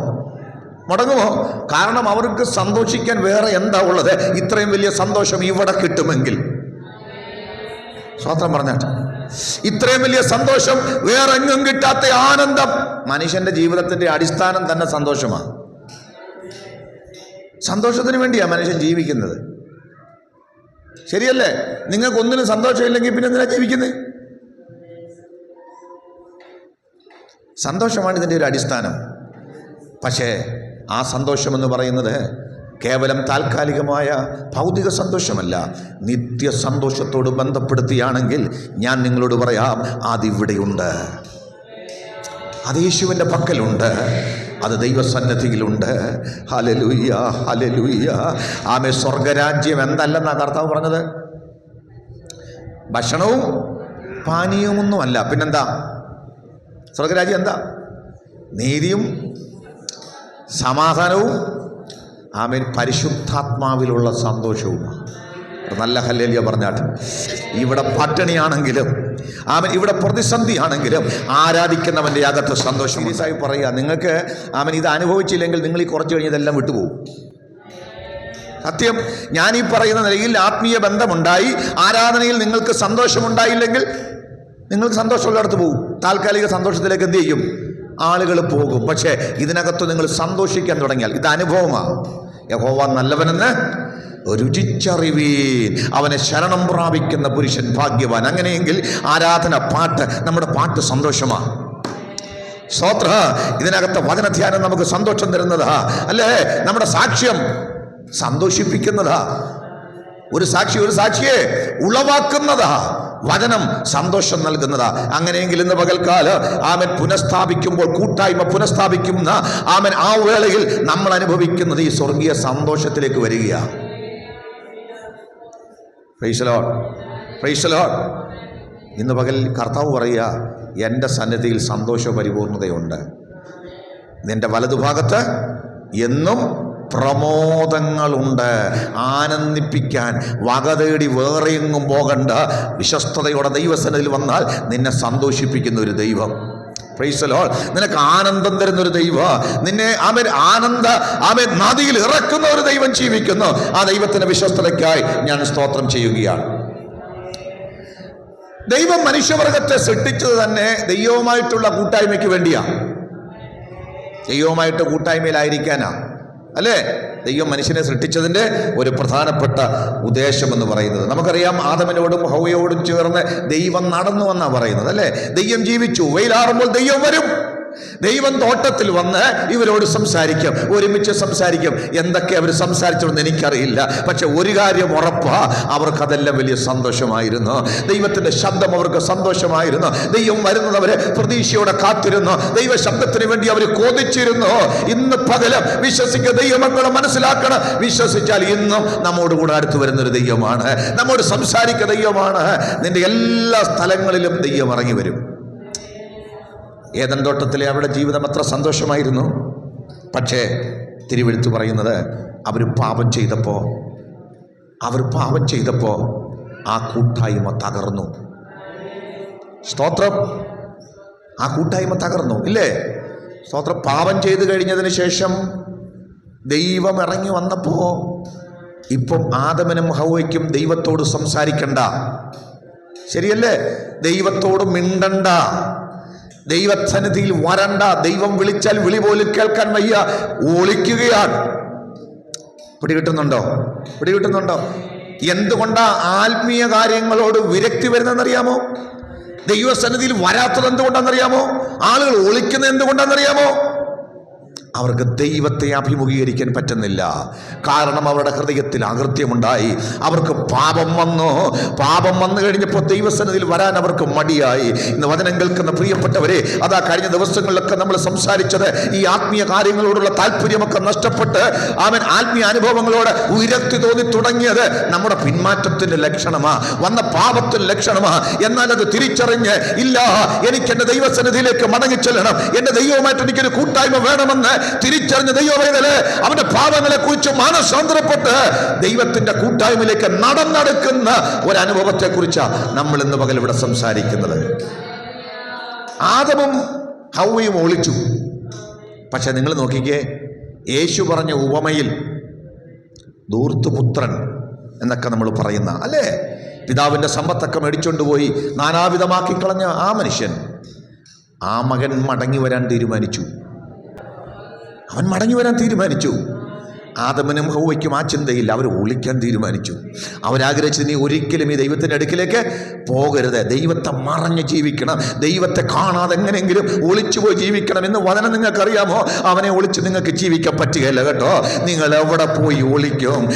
കാരണം അവർക്ക് സന്തോഷിക്കാൻ വേറെ എന്താ ഉള്ളത്? ഇത്രയും വലിയ സന്തോഷം ഇവിടെ കിട്ടുമെങ്കിൽ. സ്തോത്രം പറഞ്ഞാട്ടെ, ഇത്രയും വലിയ സന്തോഷം വേറെ എങ്ങും കിട്ടാത്ത ആനന്ദം. മനുഷ്യന്റെ ജീവിതത്തിന്റെ അടിസ്ഥാനം തന്നെ സന്തോഷമാണ്. സന്തോഷത്തിന് വേണ്ടിയാണ് മനുഷ്യൻ ജീവിക്കുന്നത്. ശരിയല്ലേ? നിങ്ങൾക്കൊന്നിനും സന്തോഷമില്ലെങ്കിൽ പിന്നെ എന്തിനാ ജീവിക്കുന്നത്? സന്തോഷമാണ് ഇതിൻ്റെ ഒരു അടിസ്ഥാനം. പക്ഷേ ആ സന്തോഷമെന്ന് പറയുന്നത് കേവലം താൽക്കാലികമായ ഭൗതിക സന്തോഷമല്ല, നിത്യ സന്തോഷത്തോട് ബന്ധപ്പെടുത്തിയാണെങ്കിൽ ഞാൻ നിങ്ങളോട് പറയാം, അതിവിടെയുണ്ട്, അത് യേശുവിൻ്റെ പക്കലുണ്ട്, അത് ദൈവസന്നിധിയിലുണ്ട്. Hallelujah, hallelujah. ആമേ. സ്വർഗരാജ്യം എന്തല്ലെന്നാണ് കർത്താവ് പറഞ്ഞത്? ഭക്ഷണവും പാനീയവുമൊന്നുമല്ല. പിന്നെന്താ സ്വർഗരാജ്യം? എന്താ? നീതിയും സമാധാനവും ആമേൻ പരിശുദ്ധാത്മാവിലുള്ള സന്തോഷവുമാണ്. നല്ല ഹല്ലേലൂയ പറഞ്ഞാട്ട്. ഇവിടെ പട്ടിണിയാണെങ്കിലും ആമൻ, ഇവിടെ പ്രതിസന്ധിയാണെങ്കിലും ആരാധിക്കുന്നവൻ്റെ അകത്ത് സന്തോഷം. സീരിയസായി പറയുക, നിങ്ങൾക്ക് ആമൻ ഇത് അനുഭവിച്ചില്ലെങ്കിൽ നിങ്ങൾ ഈ കുറച്ച് കഴിഞ്ഞ് ഇതെല്ലാം വിട്ടുപോകും. സത്യം. ഞാനീ പറയുന്ന നിലയിൽ ആത്മീയ ബന്ധമുണ്ടായി ആരാധനയിൽ നിങ്ങൾക്ക് സന്തോഷമുണ്ടായില്ലെങ്കിൽ നിങ്ങൾക്ക് സന്തോഷമുള്ളിടത്ത് പോകും. താൽക്കാലിക സന്തോഷത്തിലേക്ക് എന്ത് ചെയ്യും? ആളുകൾ പോകും. പക്ഷേ ഇതിനകത്ത് നിങ്ങൾ സന്തോഷിക്കാൻ തുടങ്ങിയാൽ, ഇത് അനുഭവമാണ്. യഹോവ നല്ലവനെന്ന് രുചിച്ചറിവീൻ, അവനെ ശരണം പ്രാപിക്കുന്ന പുരുഷൻ ഭാഗ്യവാൻ. അങ്ങനെയെങ്കിൽ ആരാധന, പാട്ട്, നമ്മുടെ പാട്ട് സന്തോഷമാണ്. സ്തോത്ര. ഇതിനകത്ത് വചനധ്യാനം നമുക്ക് സന്തോഷം തരുന്നതാ അല്ലേ? നമ്മുടെ സാക്ഷ്യം സന്തോഷിപ്പിക്കുന്നതാ. ഒരു സാക്ഷിയെ ഉളവാക്കുന്നതാ. വചനം സന്തോഷം നൽകുന്നതാ. അങ്ങനെയെങ്കിൽ ഇന്ന് പകൽക്കാലം ആമൻ പുനഃസ്ഥാപിക്കുമ്പോൾ, കൂട്ടായ്മ പുനഃസ്ഥാപിക്കുന്ന ആമൻ ആ വേളയിൽ നമ്മൾ അനുഭവിക്കുന്നത് ഈ സ്വർഗീയ സന്തോഷത്തിലേക്ക് വരികയാണ്. Price the Lord, praise the Lord. ഇന്ന് പകൽ കർത്താവ് പറയുക, എൻ്റെ സന്നിധിയിൽ സന്തോഷ പരിപൂർണതയുണ്ട്. നിന്റെ വലതുഭാഗത്ത് എന്നും പ്രമോദങ്ങളുണ്ട്. ആനന്ദിപ്പിക്കാൻ വകതേടി വേറെ എങ്ങും പോകണ്ട. വിശ്വസ്തയോടെ ദൈവസന്നിധിയിൽ വന്നാൽ നിന്നെ സന്തോഷിപ്പിക്കുന്ന ഒരു ദൈവം. Price the Lord. നിനക്ക് ആനന്ദം തരുന്ന ഒരു ദൈവം, നിന്നെ നദിയിൽ ഇറക്കുന്ന ഒരു ദൈവം ജീവിക്കുന്നു. ആ ദൈവത്തിന്റെ വിശ്വസ്തതയ്ക്കായി ഞാൻ സ്തോത്രം ചെയ്യുകയാണ്. ദൈവം മനുഷ്യവർഗത്തെ സൃഷ്ടിച്ചത് തന്നെ ദൈവവുമായിട്ടുള്ള കൂട്ടായ്മയ്ക്ക് വേണ്ടിയാ. ദൈവവുമായിട്ട് കൂട്ടായ്മയിലായിരിക്കാനാ, അല്ലേ? ദൈവം മനുഷ്യനെ സൃഷ്ടിച്ചതിൻ്റെ ഒരു പ്രധാനപ്പെട്ട ഉദ്ദേശം എന്ന് പറയുന്നത് നമുക്കറിയാം. ആദമിനോടും ഹൗവയോടും ചേർന്ന് ദൈവം നടന്നു എന്നാണ് പറയുന്നത്, അല്ലേ? ദൈവം ജീവിച്ചു. വെയിലാറുമ്പോൾ ദൈവം വരും. ദൈവം തോട്ടത്തിൽ വന്ന് ഇവരോട് സംസാരിക്കും, ഒരുമിച്ച് സംസാരിക്കും. എന്തൊക്കെ അവർ സംസാരിച്ചോന്ന് എനിക്കറിയില്ല, പക്ഷെ ഒരു കാര്യം ഉറപ്പാ, അവർക്കതെല്ലാം വലിയ സന്തോഷമായിരുന്നു. ദൈവത്തിന്റെ ശബ്ദം അവർക്ക് സന്തോഷമായിരുന്നു. ദൈവം വരുന്നവരെ പ്രതീക്ഷയോടെ കാത്തിരുന്നു. ദൈവ ശബ്ദത്തിന് വേണ്ടി അവർ കൊതിച്ചിരുന്നു. ഇന്ന് പകലും വിശ്വസിക്കുക ദൈവമക്കളെ മനസ്സിലാക്കണം. വിശ്വസിച്ചാൽ ഇന്നും നമ്മോട് കൂടെ അടുത്ത് വരുന്നൊരു ദൈവമാണ്, നമ്മോട് സംസാരിക്കുന്ന ദൈവമാണ്. നിന്റെ എല്ലാ സ്ഥലങ്ങളിലും ദൈവം ഇറങ്ങി വരും. ഏദൻ തോട്ടത്തിലെ അവരുടെ ജീവിതം എത്ര സന്തോഷമായിരുന്നു. പക്ഷേ തിരുവെഴുത്ത് പറയുന്നത് അവർ പാപം ചെയ്തപ്പോൾ ആ കൂട്ടായ്മ തകർന്നു. സ്തോത്രം. ആ കൂട്ടായ്മ തകർന്നു, ഇല്ലേ? സ്തോത്രം. പാപം ചെയ്തു കഴിഞ്ഞതിന് ശേഷം ദൈവം ഇറങ്ങി വന്നപ്പോൾ ഇപ്പം ആദമനും ഹൗവയ്ക്കും ദൈവത്തോട് സംസാരിക്കണ്ട, ശരിയല്ലേ? ദൈവത്തോട് മിണ്ടണ്ട, ദൈവസന്നിധിയിൽ വരണ്ട. ദൈവം വിളിച്ചാൽ വിളി പോലും കേൾക്കാൻ വയ്യ, ഒളിക്കുകയാണ്. പിടികിട്ടുന്നുണ്ടോ? എന്തുകൊണ്ടാ ആത്മീയ കാര്യങ്ങളോട് വിരക്തി വരുന്നതെന്നറിയാമോ? ദൈവസന്നിധിയിൽ വരാത്തത് എന്തുകൊണ്ടാണെന്നറിയാമോ? ആളുകൾ ഒളിക്കുന്നത് എന്തുകൊണ്ടാണെന്നറിയാമോ? അവർക്ക് ദൈവത്തെ അഭിമുഖീകരിക്കാൻ പറ്റുന്നില്ല. കാരണം അവരുടെ ഹൃദയത്തിൽ അകൃത്യമുണ്ടായി. അവർക്ക് പാപം വന്നു കഴിഞ്ഞപ്പോൾ ദൈവസന്നിധിയിൽ വരാൻ അവർക്ക് മടിയായി. ഇന്ന് വചനം കേൾക്കുന്ന പ്രിയപ്പെട്ടവരെ, അതാ കഴിഞ്ഞ ദിവസങ്ങളിലൊക്കെ നമ്മൾ സംസാരിച്ചത് ഈ ആത്മീയ കാര്യങ്ങളോടുള്ള താല്പര്യമൊക്കെ നഷ്ടപ്പെട്ട് ആത്മീയ അനുഭവങ്ങളോട് വിരക്തി തോന്നി തുടങ്ങിയത് നമ്മുടെ പിന്മാറ്റത്തിന്റെ ലക്ഷണമാ, വന്ന പാപത്തിന്റെ ലക്ഷണമാ. എന്നാൽ അത് തിരിച്ചറിഞ്ഞ്, ഇല്ല, എനിക്ക് എന്റെ ദൈവസന്നിധിയിലേക്ക് മടങ്ങിച്ചെല്ലണം, എന്റെ ദൈവവുമായിട്ട് എനിക്കൊരു കൂട്ടായ്മ വേണമെന്ന് തിരിച്ചറിഞ്ഞ ദൈവവേദന അവന്റെ പാപങ്ങളെ കുറിച്ച് മാനസാന്തരപ്പെട്ട് ദൈവത്തിന്റെ കൂട്ടായ്മയിലേക്ക് നടന്നെടുക്കുന്ന ഒരനുഭവത്തെ കുറിച്ചാണ് നമ്മൾ ഇന്ന് പകൽ ഇവിടെ സംസാരിക്കുന്നത്. ആദമും ഹൗവയും ഒളിച്ചു. പക്ഷെ നിങ്ങൾ നോക്കിക്കേ, യേശു പറഞ്ഞ ഉപമയിൽ ധൂർത്തുപുത്രൻ എന്നൊക്കെ നമ്മൾ പറയുന്ന, അല്ലേ? പിതാവിന്റെ സമ്പത്തൊക്കെ മേടിച്ചുകൊണ്ടുപോയി നാനാവിധമാക്കി കളഞ്ഞ ആ മനുഷ്യൻ, ആ മകൻ മടങ്ങി വരാൻ തീരുമാനിച്ചു. ആദമനും ഹൗവയ്ക്കും ആ ചിന്തയില്ല, അവർ ഒളിക്കാൻ തീരുമാനിച്ചു. അവരാഗ്രഹിച്ചത് നീ ഒരിക്കലും ഈ ദൈവത്തിൻ്റെ അടുക്കിലേക്ക് പോകരുത്, ദൈവത്തെ മറഞ്ഞ് ജീവിക്കണം, ദൈവത്തെ കാണാതെ എങ്ങനെയെങ്കിലും ഒളിച്ചു പോയി ജീവിക്കണം എന്ന് വചനം നിങ്ങൾക്കറിയാമോ? അവനെ ഒളിച്ച് നിങ്ങൾക്ക് ജീവിക്കാൻ പറ്റുകയില്ല കേട്ടോ. നിങ്ങൾ എവിടെ പോയി ഒളിക്കും?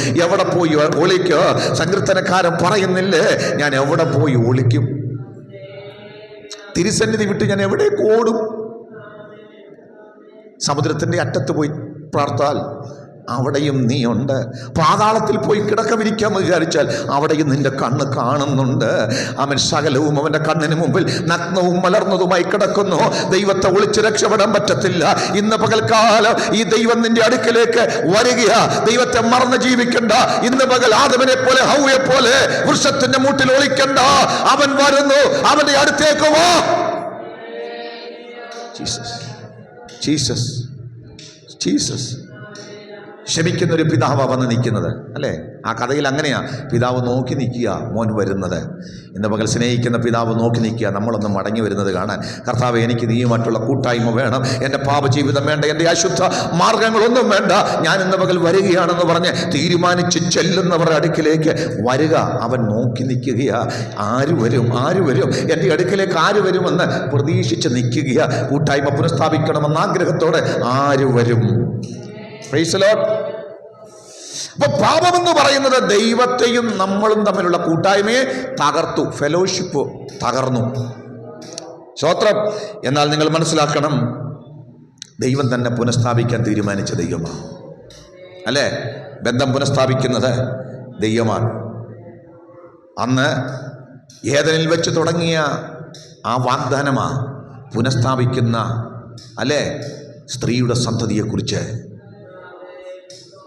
സങ്കീർത്തനക്കാരൻ പറയുന്നില്ലേ, ഞാൻ എവിടെ പോയി ഒളിക്കും? തിരുസന്നിധി വിട്ട് ഞാൻ എവിടേക്ക് ഓടും? സമുദ്രത്തിൻ്റെ അറ്റത്ത് പോയി പ്രാർത്ഥാൽ അവിടെയും നീ ഉണ്ട്. പാതാളത്തിൽ പോയി കിടക്കവിരിക്കാമെന്ന് വിചാരിച്ചാൽ അവിടെയും നിന്റെ കണ്ണ് കാണുന്നുണ്ട്. അവൻ സകലവും അവൻ്റെ കണ്ണിന് മുമ്പിൽ നഗ്നവും മലർന്നതുമായി കിടക്കുന്നു. ദൈവത്തെ ഒളിച്ച് രക്ഷപ്പെടാൻ പറ്റത്തില്ല. ഇന്ന് പകൽക്കാലം ഈ ദൈവം നിന്റെ അടുക്കലേക്ക് വരികയാ. ദൈവത്തെ മറന്ന് ജീവിക്കണ്ട. ഇന്ന് പകൽ ആദമിനെ പോലെ ഹൗവയെ പോലെ വൃക്ഷത്തിന്റെ മൂട്ടിൽ ഒളിക്കണ്ട. അവൻ വരുന്നു, അവന്റെ അടുത്തേക്ക് വാ. ജീസസ് ക്ഷമിക്കുന്നൊരു പിതാവാണ് വന്ന് നിൽക്കുന്നത്, അല്ലേ? ആ കഥയിൽ അങ്ങനെയാ. പിതാവ് നോക്കി നിൽക്കുക, മോൻ വരുന്നത്. ഇന്ന് പകൽ സ്നേഹിക്കുന്ന പിതാവ് നോക്കി നിൽക്കുക, നമ്മളൊന്ന് മടങ്ങി വരുന്നത് കാണാൻ. കർത്താവേ, എനിക്ക് നീയുമായിട്ടുള്ള കൂട്ടായ്മ വേണം, എൻ്റെ പാപജീവിതം വേണ്ട, എൻ്റെ അശുദ്ധ മാർഗങ്ങളൊന്നും വേണ്ട, ഞാൻ ഇന്ന് പകൽ വരികയാണെന്ന് പറഞ്ഞ് തീരുമാനിച്ച് ചെല്ലുന്നവരുടെ അടുക്കിലേക്ക് വരിക. അവൻ നോക്കി നിൽക്കുകയാ. ആര് വരും എൻ്റെ അടുക്കിലേക്ക് ആര് വരുമെന്ന് പ്രതീക്ഷിച്ച് നിൽക്കുകയാ. കൂട്ടായ്മ പുനഃസ്ഥാപിക്കണമെന്ന ആഗ്രഹത്തോടെ ആര് വരും? Price the Lord. അപ്പൊ പാപമെന്ന് പറയുന്നത് ദൈവത്തെയും നമ്മളും തമ്മിലുള്ള കൂട്ടായ്മയെ തകർത്തു. ഫെലോഷിപ്പ് തകർന്നു. സ്തോത്രം. എന്നാൽ നിങ്ങൾ മനസ്സിലാക്കണം, ദൈവം തന്നെ പുനഃസ്ഥാപിക്കാൻ തീരുമാനിച്ച ദൈവമാണ്, അല്ലേ? ബന്ധം പുനഃസ്ഥാപിക്കുന്നത് ദൈവമാണ്. അന്ന് ഏദനിൽ വെച്ച് തുടങ്ങിയ ആ വാഗ്ദാനമാ പുനഃസ്ഥാപിക്കുന്ന, അല്ലേ, സ്ത്രീയുടെ സന്തതിയെക്കുറിച്ച്.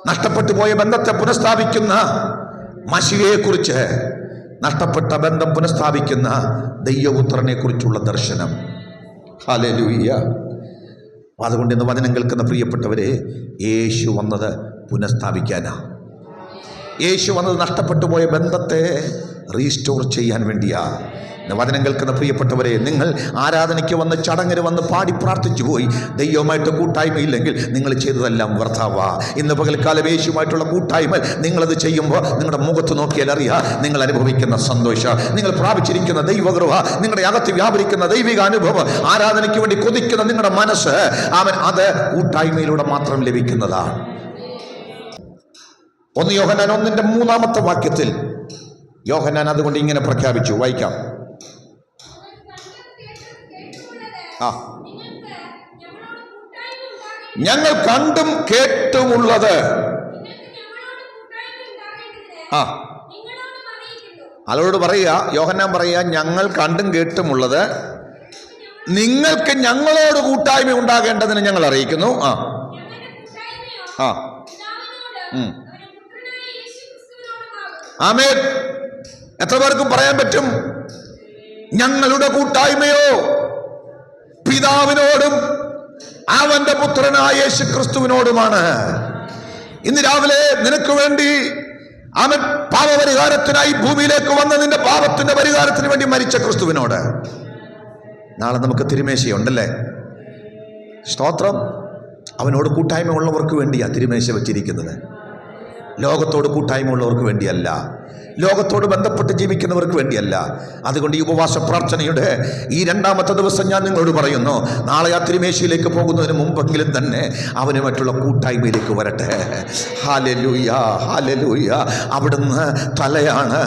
നഷ്ടപ്പെട്ടു പോയ ബന്ധത്തെ പുനഃസ്ഥാപിക്കുന്ന മശിഹയെക്കുറിച്ച്, നഷ്ടപ്പെട്ട ബന്ധം പുനഃസ്ഥാപിക്കുന്ന ദൈവപുത്രനെ കുറിച്ചുള്ള ദർശനം. ഹല്ലേലൂയ. അതുകൊണ്ട് ഇന്ന് വചനം കേൾക്കുന്ന പ്രിയപ്പെട്ടവരെ, യേശു വന്നത് പുനഃസ്ഥാപിക്കാനാ. യേശു വന്നത് നഷ്ടപ്പെട്ടു പോയ ബന്ധത്തെ റീസ്റ്റോർ ചെയ്യാൻ വേണ്ടിയാ. വചനം കേൾക്കുന്ന പ്രിയപ്പെട്ടവരെ, നിങ്ങൾ ആരാധനയ്ക്ക് വന്ന് ചടങ്ങിന് വന്ന് പാടി പ്രാർത്ഥിച്ചു പോയി ദൈവമായിട്ട് കൂട്ടായ്മയില്ലെങ്കിൽ നിങ്ങൾ ചെയ്തതെല്ലാം വ്യർത്ഥമാ. ഇന്ന് പകൽക്കാലം യേശുമായിട്ടുള്ള കൂട്ടായ്മ നിങ്ങളത് ചെയ്യുമ്പോൾ നിങ്ങളുടെ മുഖത്ത് നോക്കിയാൽ അറിയാം നിങ്ങൾ അനുഭവിക്കുന്ന സന്തോഷം, നിങ്ങൾ പ്രാപിച്ചിരിക്കുന്ന ദൈവകൃപ, നിങ്ങളുടെ അകത്ത് വ്യാപരിക്കുന്ന ദൈവിക അനുഭവം, ആരാധനയ്ക്ക് വേണ്ടി കൊതിക്കുന്ന നിങ്ങളുടെ മനസ്സ്, അത് കൂട്ടായ്മയിലൂടെ മാത്രം ലഭിക്കുന്നതാണ്. 1 യോഹന്നാൻ 1:3 വാക്യത്തിൽ യോഹന്നാൻ അതുകൊണ്ട് ഇങ്ങനെ പ്രഖ്യാപിച്ചു. വായിക്കാം. ഞങ്ങൾ കണ്ടും കേട്ടുമുള്ളത് അതോട് പറയുക. യോഹന്നാൻ പറയുക, ഞങ്ങൾ കണ്ടും കേട്ടുമുള്ളത് നിങ്ങൾക്ക് ഞങ്ങളോട് കൂട്ടായ്മ ഉണ്ടാകേണ്ടതിന് ഞങ്ങൾ അറിയിക്കുന്നു. ആമേൻ. എത്ര പേർക്കും പറയാൻ പറ്റും? ഞങ്ങളുടെ കൂട്ടായ്മയോ പിതാവിനോടും അവന്റെ പുത്രനായ യേശു ക്രിസ്തുവിനോടുമാണ്. ഇന്ന് രാവിലെ നിനക്ക് വേണ്ടി അവൻ പാപപരിഹാരത്തിനായി ഭൂമിയിലേക്ക് വന്ന നിന്റെ പാപത്തിന്റെ പരിഹാരത്തിന് വേണ്ടി മരിച്ച ക്രിസ്തുവിനോട്. നാളെ നമുക്ക് തിരുമേശയുണ്ടല്ലേ? സ്തോത്രം. അവനോട് കൂട്ടായ്മ ഉള്ളവർക്ക് വേണ്ടിയാ തിരുമേശ വെച്ചിരിക്കുന്നത്. ലോകത്തോട് കൂട്ടായ്മ ഉള്ളവർക്ക് വേണ്ടിയല്ല, ലോകത്തോട് ബന്ധപ്പെട്ട് ജീവിക്കുന്നവർക്ക് വേണ്ടിയല്ല. അതുകൊണ്ട് ഈ ഉപവാസ പ്രാർത്ഥനയുടെ ഈ 2ാമത്തെ ദിവസം ഞാൻ നിങ്ങളോട് പറയുന്നു, നാളെ ആ തിരുമേശയിലേക്ക് പോകുന്നതിന് മുമ്പെങ്കിലും തന്നെ അവന് മറ്റുള്ള കൂട്ടായ്മയിലേക്ക് വരട്ടെ. Hallelujah, hallelujah. അവിടുന്ന് തലയാണ്,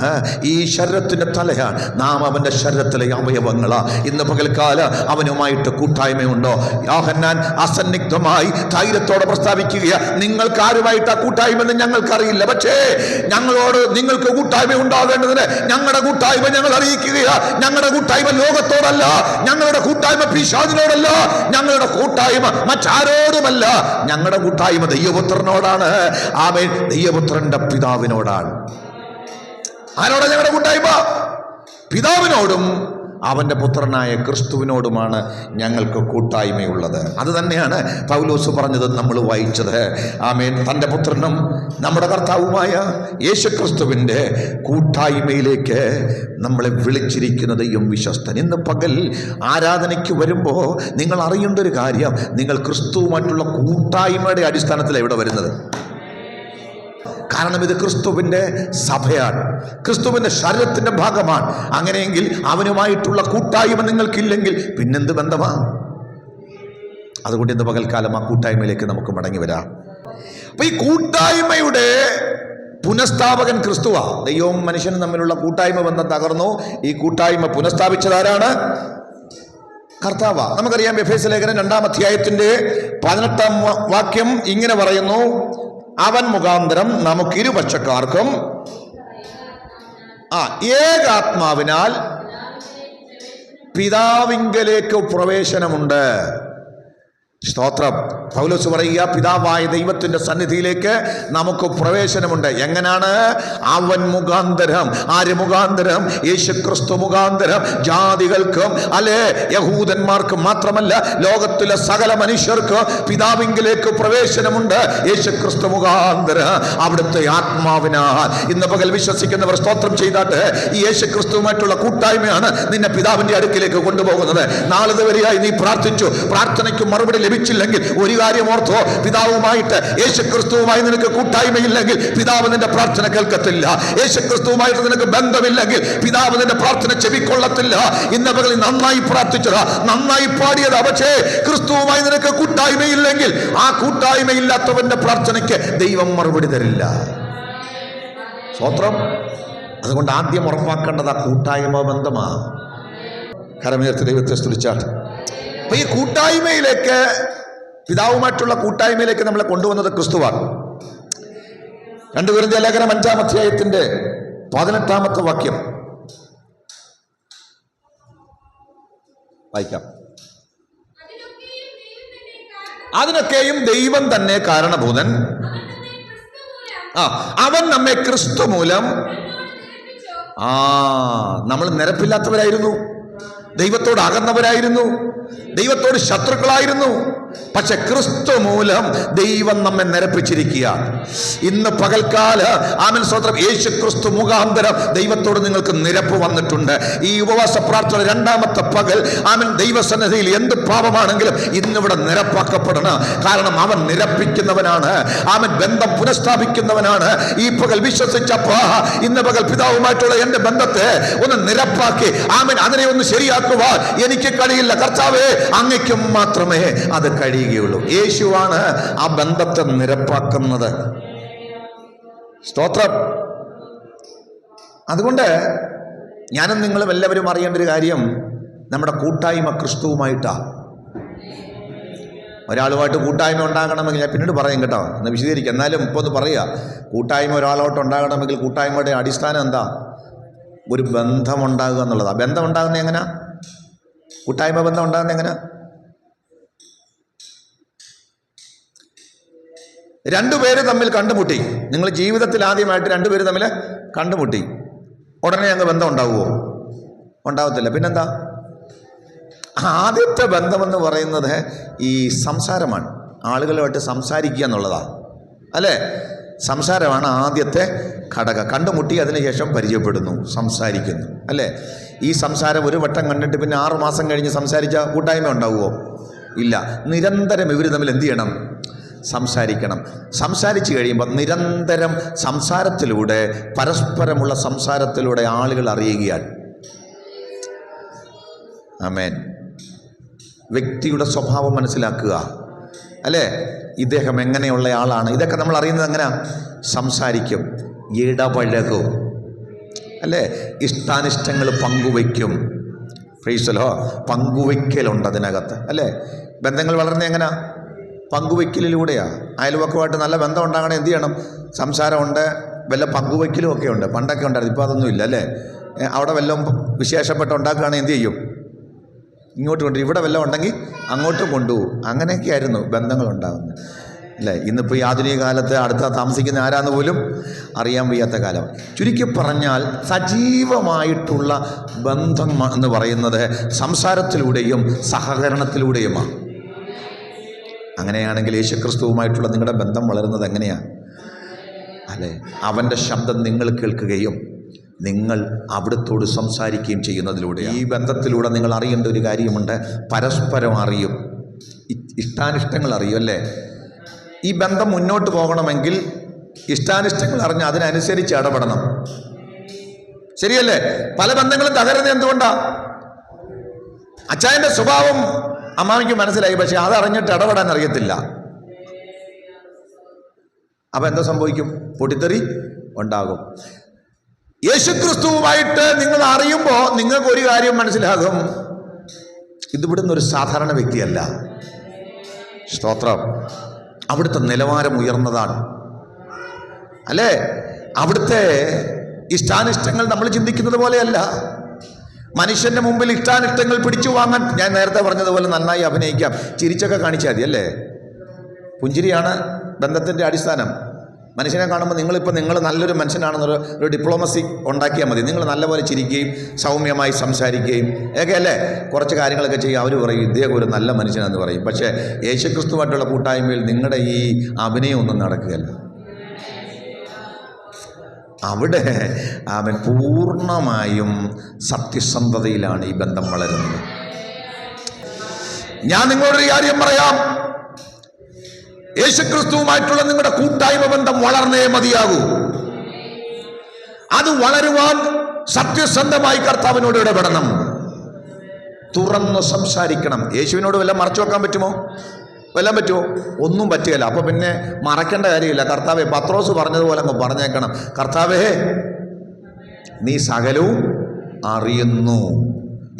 ഈ ശരീരത്തിൻ്റെ തലയാണ്. നാം അവൻ്റെ ശരീരത്തിലെ അവയവങ്ങളാ. ഇന്ന് പകൽക്കാല അവനുമായിട്ട് കൂട്ടായ്മയുണ്ടോ? യോഹന്നാൻ അസന്നിഗ്ധമായി ധൈര്യത്തോടെ പ്രസ്താവിക്കുക, നിങ്ങൾക്ക് ആരുമായിട്ട് ആ കൂട്ടായ്മ ഞങ്ങൾക്കറിയില്ല, പക്ഷേ ഞങ്ങളോട് നിങ്ങൾക്ക് കൂട്ടായ്മ ഉണ്ടാകേണ്ടതിന് ഞങ്ങളുടെ കൂട്ടായ്മ ഞങ്ങൾ അറിയിക്കുകയാ. ഞങ്ങളുടെ കൂട്ടായ്മ ലോകത്തോടല്ല, ഞങ്ങളുടെ കൂട്ടായ്മ പിശാചിനോടല്ല, ഞങ്ങളുടെ കൂട്ടായ്മ മറ്റാരോടുമല്ല. ഞങ്ങളുടെ കൂട്ടായ്മ ദൈവപുത്രനോടാണ്. ആമേൻ. ദൈവപുത്രന്റെ പിതാവിനോടാണ്. ആരോടാ ഞങ്ങളുടെ കൂട്ടായ്മ? പിതാവിനോടും അവൻ്റെ പുത്രനായ ക്രിസ്തുവിനോടുമാണ് ഞങ്ങൾക്ക് കൂട്ടായ്മയുള്ളത്. അത് തന്നെയാണ് പൗലോസ് പറഞ്ഞത്, നമ്മൾ വായിച്ചത്. ആമേൻ. തൻ്റെ പുത്രനും നമ്മുടെ കർത്താവുമായ യേശു ക്രിസ്തുവിൻ്റെ കൂട്ടായ്മയിലേക്ക് നമ്മളെ വിളിച്ചിരിക്കുന്ന ദൈവം വിശ്വസ്തൻ. ഇന്ന് പകൽ ആരാധനയ്ക്ക് വരുമ്പോൾ നിങ്ങൾ അറിയേണ്ട ഒരു കാര്യം, നിങ്ങൾ ക്രിസ്തുവുമായിട്ടുള്ള കൂട്ടായ്മയുടെ അടിസ്ഥാനത്തിലാണ് ഇവിടെ വരുന്നത്. കാരണം ഇത് ക്രിസ്തുവിൻ്റെ സഭയാണ്, ക്രിസ്തുവിൻ്റെ ശരീരത്തിൻ്റെ ഭാഗമാണ്. അങ്ങനെയെങ്കിൽ അവനുമായിട്ടുള്ള കൂട്ടായ്മ നിങ്ങൾക്കില്ലെങ്കിൽ പിന്നെന്ത് ബന്ധമാണ്? അതുകൊണ്ട് ഇന്ന് പകൽക്കാലം ആ കൂട്ടായ്മയിലേക്ക് നമുക്ക് മടങ്ങി വരാം. അപ്പൊ ഈ കൂട്ടായ്മയുടെ പുനഃസ്ഥാപകൻ ക്രിസ്തുവാ. ദൈവവും മനുഷ്യനും തമ്മിലുള്ള കൂട്ടായ്മ ബന്ധം തകർന്നു. ഈ കൂട്ടായ്മ പുനഃസ്ഥാപിച്ചതാരാണ്? കർത്താവാ. നമുക്കറിയാം, എഫേസ്യ ലേഖനം 2-ാം അധ്യായത്തിന്റെ 18-ാം വാക്യം ഇങ്ങനെ പറയുന്നു, അവൻ മുഖാന്തരം നമുക്ക് ഇരുപക്ഷക്കാർക്കും ഏകാത്മാവിനാൽ പിതാവിങ്കലേക്ക് പ്രവേശനമുണ്ട്. സ്തോത്രം. പൗലോസ് പറയുക, പിതാവായ ദൈവത്തിന്റെ സന്നിധിയിലേക്ക് നമുക്ക് പ്രവേശനമുണ്ട്. എങ്ങനെയാണ്? അവൻ മുഖാന്തരം. ആര് മുഖാന്തരം? യേശുക്രിസ്തു മുഖാന്തരം. ജാതികൾക്കും അല്ലെ യഹൂദന്മാർക്കും മാത്രമല്ല, ലോകത്തിലെ സകല മനുഷ്യർക്ക് പിതാവിങ്കിലേക്ക് പ്രവേശനമുണ്ട് യേശുക്രിസ്തു മുഖാന്തരം, അവിടുത്തെ ആത്മാവിനാൽ. ഇന്ന് പകൽ വിശ്വസിക്കുന്നവർ സ്തോത്രം ചെയ്താട്ട് ഈ യേശുക്രിസ്തുവുമായിട്ടുള്ള കൂട്ടായ്മയാണ് നിന്നെ പിതാവിന്റെ അടുക്കിലേക്ക് കൊണ്ടുപോകുന്നത്. നാളിതുവരെയായി നീ പ്രാർത്ഥിച്ചു, പ്രാർത്ഥനയ്ക്ക് മറുപടി ലഭിച്ചില്ലെങ്കിൽ ഒരു കാര്യം ഓർത്തോ, പിതാവുമായിട്ട് യേശുക്രിസ്തുവുമായി നിനക്ക് കൂട്ടായ്മയില്ലെങ്കിൽ പിതാവ് നിന്റെ പ്രാർത്ഥന കേൾക്കത്തില്ല. യേശുക്രിസ്തുവുമായിട്ട് നിനക്ക് ബന്ധമില്ലെങ്കിൽ പിതാവ് നിന്റെ പ്രാർത്ഥന ചെവിക്കൊള്ളത്തില്ല. ഇന്ന് പകൽ നന്നായി പ്രാർത്ഥിച്ചതാ, നന്നായി പാടിയതാ, പക്ഷേ ക്രിസ്തുവുമായി നിനക്ക് കൂട്ടായ്മയില്ലെങ്കിൽ ആ കൂട്ടായ്മയില്ലാത്തവന്റെ പ്രാർത്ഥനയ്ക്ക് ദൈവം മറുപടി തരില്ല. സ്തോത്രം. അതുകൊണ്ട് ആദ്യം ഉറപ്പാക്കേണ്ടത് ആ കൂട്ടായ്മ ബന്ധമാ. കരമുയർത്തി ദൈവത്തെ സ്തുതിച്ചാട്ട്. അപ്പൊ ഈ കൂട്ടായ്മയിലേക്ക്, പിതാവുമായിട്ടുള്ള കൂട്ടായ്മയിലേക്ക് നമ്മളെ കൊണ്ടുവന്നത് ക്രിസ്തുവാണ്. 2 കൊരിന്ത്യർ ലേഖനം 5-ാം അധ്യായത്തിന്റെ 18-ാമത്തെ വാക്യം വായിക്കാം. അതിനൊക്കെയും ദൈവം തന്നെ കാരണഭൂതൻ, അവൻ നമ്മെ ക്രിസ്തു മൂലം നമ്മൾ നിരപ്പില്ലാത്തവരായിരുന്നു, ദൈവത്തോട് അകന്നവരായിരുന്നു, ദൈവത്തോട് ശത്രുക്കളായിരുന്നു. പക്ഷെ ക്രിസ്തു മൂലം ദൈവം നമ്മെ നിരപ്പിച്ചിരിക്കുകയാണ്. ഇന്ന് പകൽക്കാല ആമേൻ സ്തോത്രം, യേശു ക്രിസ്തു മുഖാന്തരം ദൈവത്തോട് നിങ്ങൾക്ക് നിരപ്പ് വന്നിട്ടുണ്ട്. ഈ ഉപവാസ പ്രാർത്ഥന രണ്ടാമത്തെ പകൽ ആമേൻ ദൈവസന്നിധിയിൽ എന്ത് പാപമാണെങ്കിലും ഇന്നിവിടെ നിരപ്പാക്കപ്പെടണം. കാരണം അവൻ നിരപ്പിക്കുന്നവനാണ്, അവൻ ബന്ധം പുനഃസ്ഥാപിക്കുന്നവനാണ്. ഈ പകൽ വിശ്വസിച്ചപ്പോ ഇന്ന് പകൽ പിതാവുമായിട്ടുള്ള എന്റെ ബന്ധത്തെ ഒന്ന് നിരപ്പാക്കി ആമേൻ അതിനെ ഒന്ന് ശരിയാക്കുവാൻ എനിക്ക് കഴിയില്ല. കർത്താവേ, അങ്ങയ്ക്കും മാത്രമേ അത് കഴിയുകയുള്ളൂ. യേശുവാണ് ആ ബന്ധത്തെ നിരപ്പാക്കുന്നത്. സ്തോത്രം. അതുകൊണ്ട് ഞാനും നിങ്ങളും എല്ലാവരും അറിയേണ്ട ഒരു കാര്യം, നമ്മുടെ കൂട്ടായ്മ ക്രിസ്തുവുമായിട്ടാണ്. ഒരാളുമായിട്ട് കൂട്ടായ്മ ഉണ്ടാകണമെങ്കിൽ, ഞാൻ പിന്നീട് പറയും കേട്ടോ, എന്ന് വിശദീകരിക്കുക, എന്നാലും ഇപ്പോൾ ഒന്ന് പറയുക. കൂട്ടായ്മ ഒരാളോട്ട് ഉണ്ടാകണമെങ്കിൽ കൂട്ടായ്മയുടെ അടിസ്ഥാനം എന്താ? ഒരു ബന്ധമുണ്ടാകുക എന്നുള്ളതാണ്. ബന്ധം ഉണ്ടാകുന്നത് എങ്ങനെ? കൂട്ടായ്മ ബന്ധം ഉണ്ടാകുന്നത് എങ്ങനെ? രണ്ടുപേര് തമ്മിൽ കണ്ടുമുട്ടി. നിങ്ങൾ ജീവിതത്തിൽ ആദ്യമായിട്ട് രണ്ടുപേര് തമ്മിൽ കണ്ടുമുട്ടി, ഉടനെ അങ്ങ് ബന്ധം ഉണ്ടാവുമോ? ഉണ്ടാവത്തില്ല. പിന്നെന്താ? ആദ്യത്തെ ബന്ധമെന്ന് പറയുന്നത് ഈ സംസാരമാണ്. ആളുകളുമായിട്ട് സംസാരിക്കുക എന്നുള്ളതാണ്, അല്ലേ? സംസാരമാണ് ആദ്യത്തെ ഘടകം. കണ്ടുമുട്ടി അതിനുശേഷം പരിചയപ്പെടുന്നു, സംസാരിക്കുന്നു, അല്ലേ? ഈ സംസാരം ഒരു വട്ടം കണ്ടിട്ട് പിന്നെ 6 മാസം കഴിഞ്ഞ് സംസാരിച്ച കൂട്ടായ്മ ഉണ്ടാവുമോ? ഇല്ല. നിരന്തരം ഇവർ തമ്മിൽ എന്ത് ചെയ്യണം? സംസാരിക്കണം. സംസാരിച്ചു കഴിയുമ്പോൾ നിരന്തരം സംസാരത്തിലൂടെ, പരസ്പരമുള്ള സംസാരത്തിലൂടെ ആളുകൾ അറിയുകയാണ്. ആമേൻ. വ്യക്തിയുടെ സ്വഭാവം മനസ്സിലാക്കുക, അല്ലേ? ഇദ്ദേഹം എങ്ങനെയുള്ള ആളാണ്, ഇതൊക്കെ നമ്മൾ അറിയുന്നത് എങ്ങനെയാ? സംസാരിക്കും, ഇടപഴകും, അല്ലേ? ഇഷ്ടാനിഷ്ടങ്ങൾ പങ്കുവയ്ക്കും. ഫ്രീസലോ പങ്കുവയ്ക്കലുണ്ട് അതിനകത്ത്, അല്ലേ? ബന്ധങ്ങൾ വളർന്ന എങ്ങനെയാ? പങ്കുവയ്ക്കലിലൂടെയാണ്. അയൽവക്കമായിട്ട് നല്ല ബന്ധം ഉണ്ടാകണേ എന്ത് ചെയ്യണം? സംസാരമുണ്ട്, വല്ല പങ്കുവയ്ക്കലും ഒക്കെ ഉണ്ട്. പണ്ടൊക്കെ ഉണ്ടായിരുന്നു, ഇപ്പോൾ അതൊന്നും ഇല്ല, അല്ലേ? അവിടെ വല്ലതും വിശേഷപ്പെട്ട് ഉണ്ടാക്കുകയാണെങ്കിൽ എന്ത് ചെയ്യും? ഇങ്ങോട്ട് കൊണ്ടുവരും. ഇവിടെ വല്ലതും ഉണ്ടെങ്കിൽ അങ്ങോട്ടും കൊണ്ടുപോകും. അങ്ങനെയൊക്കെ ആയിരുന്നു ബന്ധങ്ങൾ ഉണ്ടാകുന്നത്, അല്ലേ? ഇന്നിപ്പോൾ ഈ ആധുനിക കാലത്ത് അടുത്ത താമസിക്കുന്ന ആരാന്ന് പോലും അറിയാൻ വയ്യാത്ത കാലം. ചുരുക്കി പറഞ്ഞാൽ സജീവമായിട്ടുള്ള ബന്ധം എന്ന് പറയുന്നത് സംസാരത്തിലൂടെയും സഹകരണത്തിലൂടെയുമാണ്. അങ്ങനെയാണെങ്കിൽ യേശുക്രിസ്തുവുമായിട്ടുള്ള നിങ്ങളുടെ ബന്ധം വളരുന്നത് എങ്ങനെയാണ്? അല്ലേ? അവൻ്റെ ശബ്ദം നിങ്ങൾ കേൾക്കുകയും നിങ്ങൾ അവിടുത്തോട് സംസാരിക്കുകയും ചെയ്യുന്നതിലൂടെ. ഈ ബന്ധത്തിലൂടെ നിങ്ങൾ അറിയേണ്ട ഒരു കാര്യമുണ്ട്, പരസ്പരം അറിയും, ഇഷ്ടാനിഷ്ടങ്ങൾ അറിയും, അല്ലേ? ഈ ബന്ധം മുന്നോട്ട് പോകണമെങ്കിൽ ഇഷ്ടാനിഷ്ടങ്ങൾ അറിഞ്ഞ് അതിനനുസരിച്ച് ഇടപെടണം. ശരിയല്ലേ? പല ബന്ധങ്ങളും തകരുന്നത് എന്തുകൊണ്ടാ? അച്ചായൻ്റെ സ്വഭാവം അമ്മാമിക്ക് മനസ്സിലായി, പക്ഷെ അതറിഞ്ഞിട്ട് ഇടപെടാൻ അറിയത്തില്ല. അപ്പം എന്താ സംഭവിക്കും? പൊട്ടിത്തെറി ഉണ്ടാകും. യേശുക്രിസ്തുവുമായിട്ട് നിങ്ങൾ അറിയുമ്പോൾ നിങ്ങൾക്ക് ഒരു കാര്യം മനസ്സിലാകും, ഇതിവിടുന്ന് ഒരു സാധാരണ വ്യക്തിയല്ല. സ്തോത്രം. അവിടുത്തെ നിലവാരം ഉയർന്നതാണ്, അല്ലേ? അവിടുത്തെ ഇഷ്ടാനിഷ്ടങ്ങൾ നമ്മൾ ചിന്തിക്കുന്നത് പോലെയല്ല. മനുഷ്യന്റെ മുമ്പിൽ ഇഷ്ടാനിഷ്ടങ്ങൾ പിടിച്ചു വാങ്ങാൻ, ഞാൻ നേരത്തെ പറഞ്ഞതുപോലെ നന്നായി അഭിനയിക്കാം, ചിരിച്ചൊക്കെ കാണിച്ചാൽ മതി, അല്ലേ? പുഞ്ചിരിയാണ് ബന്ധത്തിൻ്റെ അടിസ്ഥാനം. മനുഷ്യനെ കാണുമ്പോൾ നിങ്ങൾ നല്ലൊരു മനുഷ്യനാണെന്നൊരു ഡിപ്ലോമസി ഉണ്ടാക്കിയാൽ മതി. നിങ്ങൾ നല്ലപോലെ ചിരിക്കുകയും സൗമ്യമായി സംസാരിക്കുകയും ഒക്കെ, അല്ലേ? കുറച്ച് കാര്യങ്ങളൊക്കെ ചെയ്യും, അവർ പറയും ഇദ്ദേഹം ഒരു നല്ല മനുഷ്യനെന്ന് പറയും. പക്ഷേ യേശുക്രിസ്തുവായിട്ടുള്ള കൂട്ടായ്മയിൽ നിങ്ങളുടെ ഈ അഭിനയമൊന്നും നടക്കുകയല്ല. അവിടെ അവൻ പൂർണ്ണമായും സത്യസന്ധതയിലാണ് ഈ ബന്ധം വളരുന്നത്. ഞാൻ നിങ്ങളോടൊരു കാര്യം പറയാം, യേശുക്രിസ്തുവുമായിട്ടുള്ള നിങ്ങളുടെ കൂട്ടായ്മ ബന്ധം വളർന്നേ മതിയാകൂ. അത് വളരുവാൻ സത്യസന്ധമായി കർത്താവിനോട് ഇടപെടണം, തുറന്ന് സംസാരിക്കണം. യേശുവിനോട് വല്ലതും മറച്ചു വെക്കാൻ പറ്റുമോ? വല്ലതും പറ്റുമോ? ഒന്നും പറ്റുകയില്ല. അപ്പോൾ പിന്നെ മറക്കേണ്ട കാര്യമില്ല. കർത്താവേ, പത്രോസ് പറഞ്ഞതുപോലെ അങ്ങ് പറഞ്ഞേക്കണം, കർത്താവേ നീ സകലവും അറിയുന്നു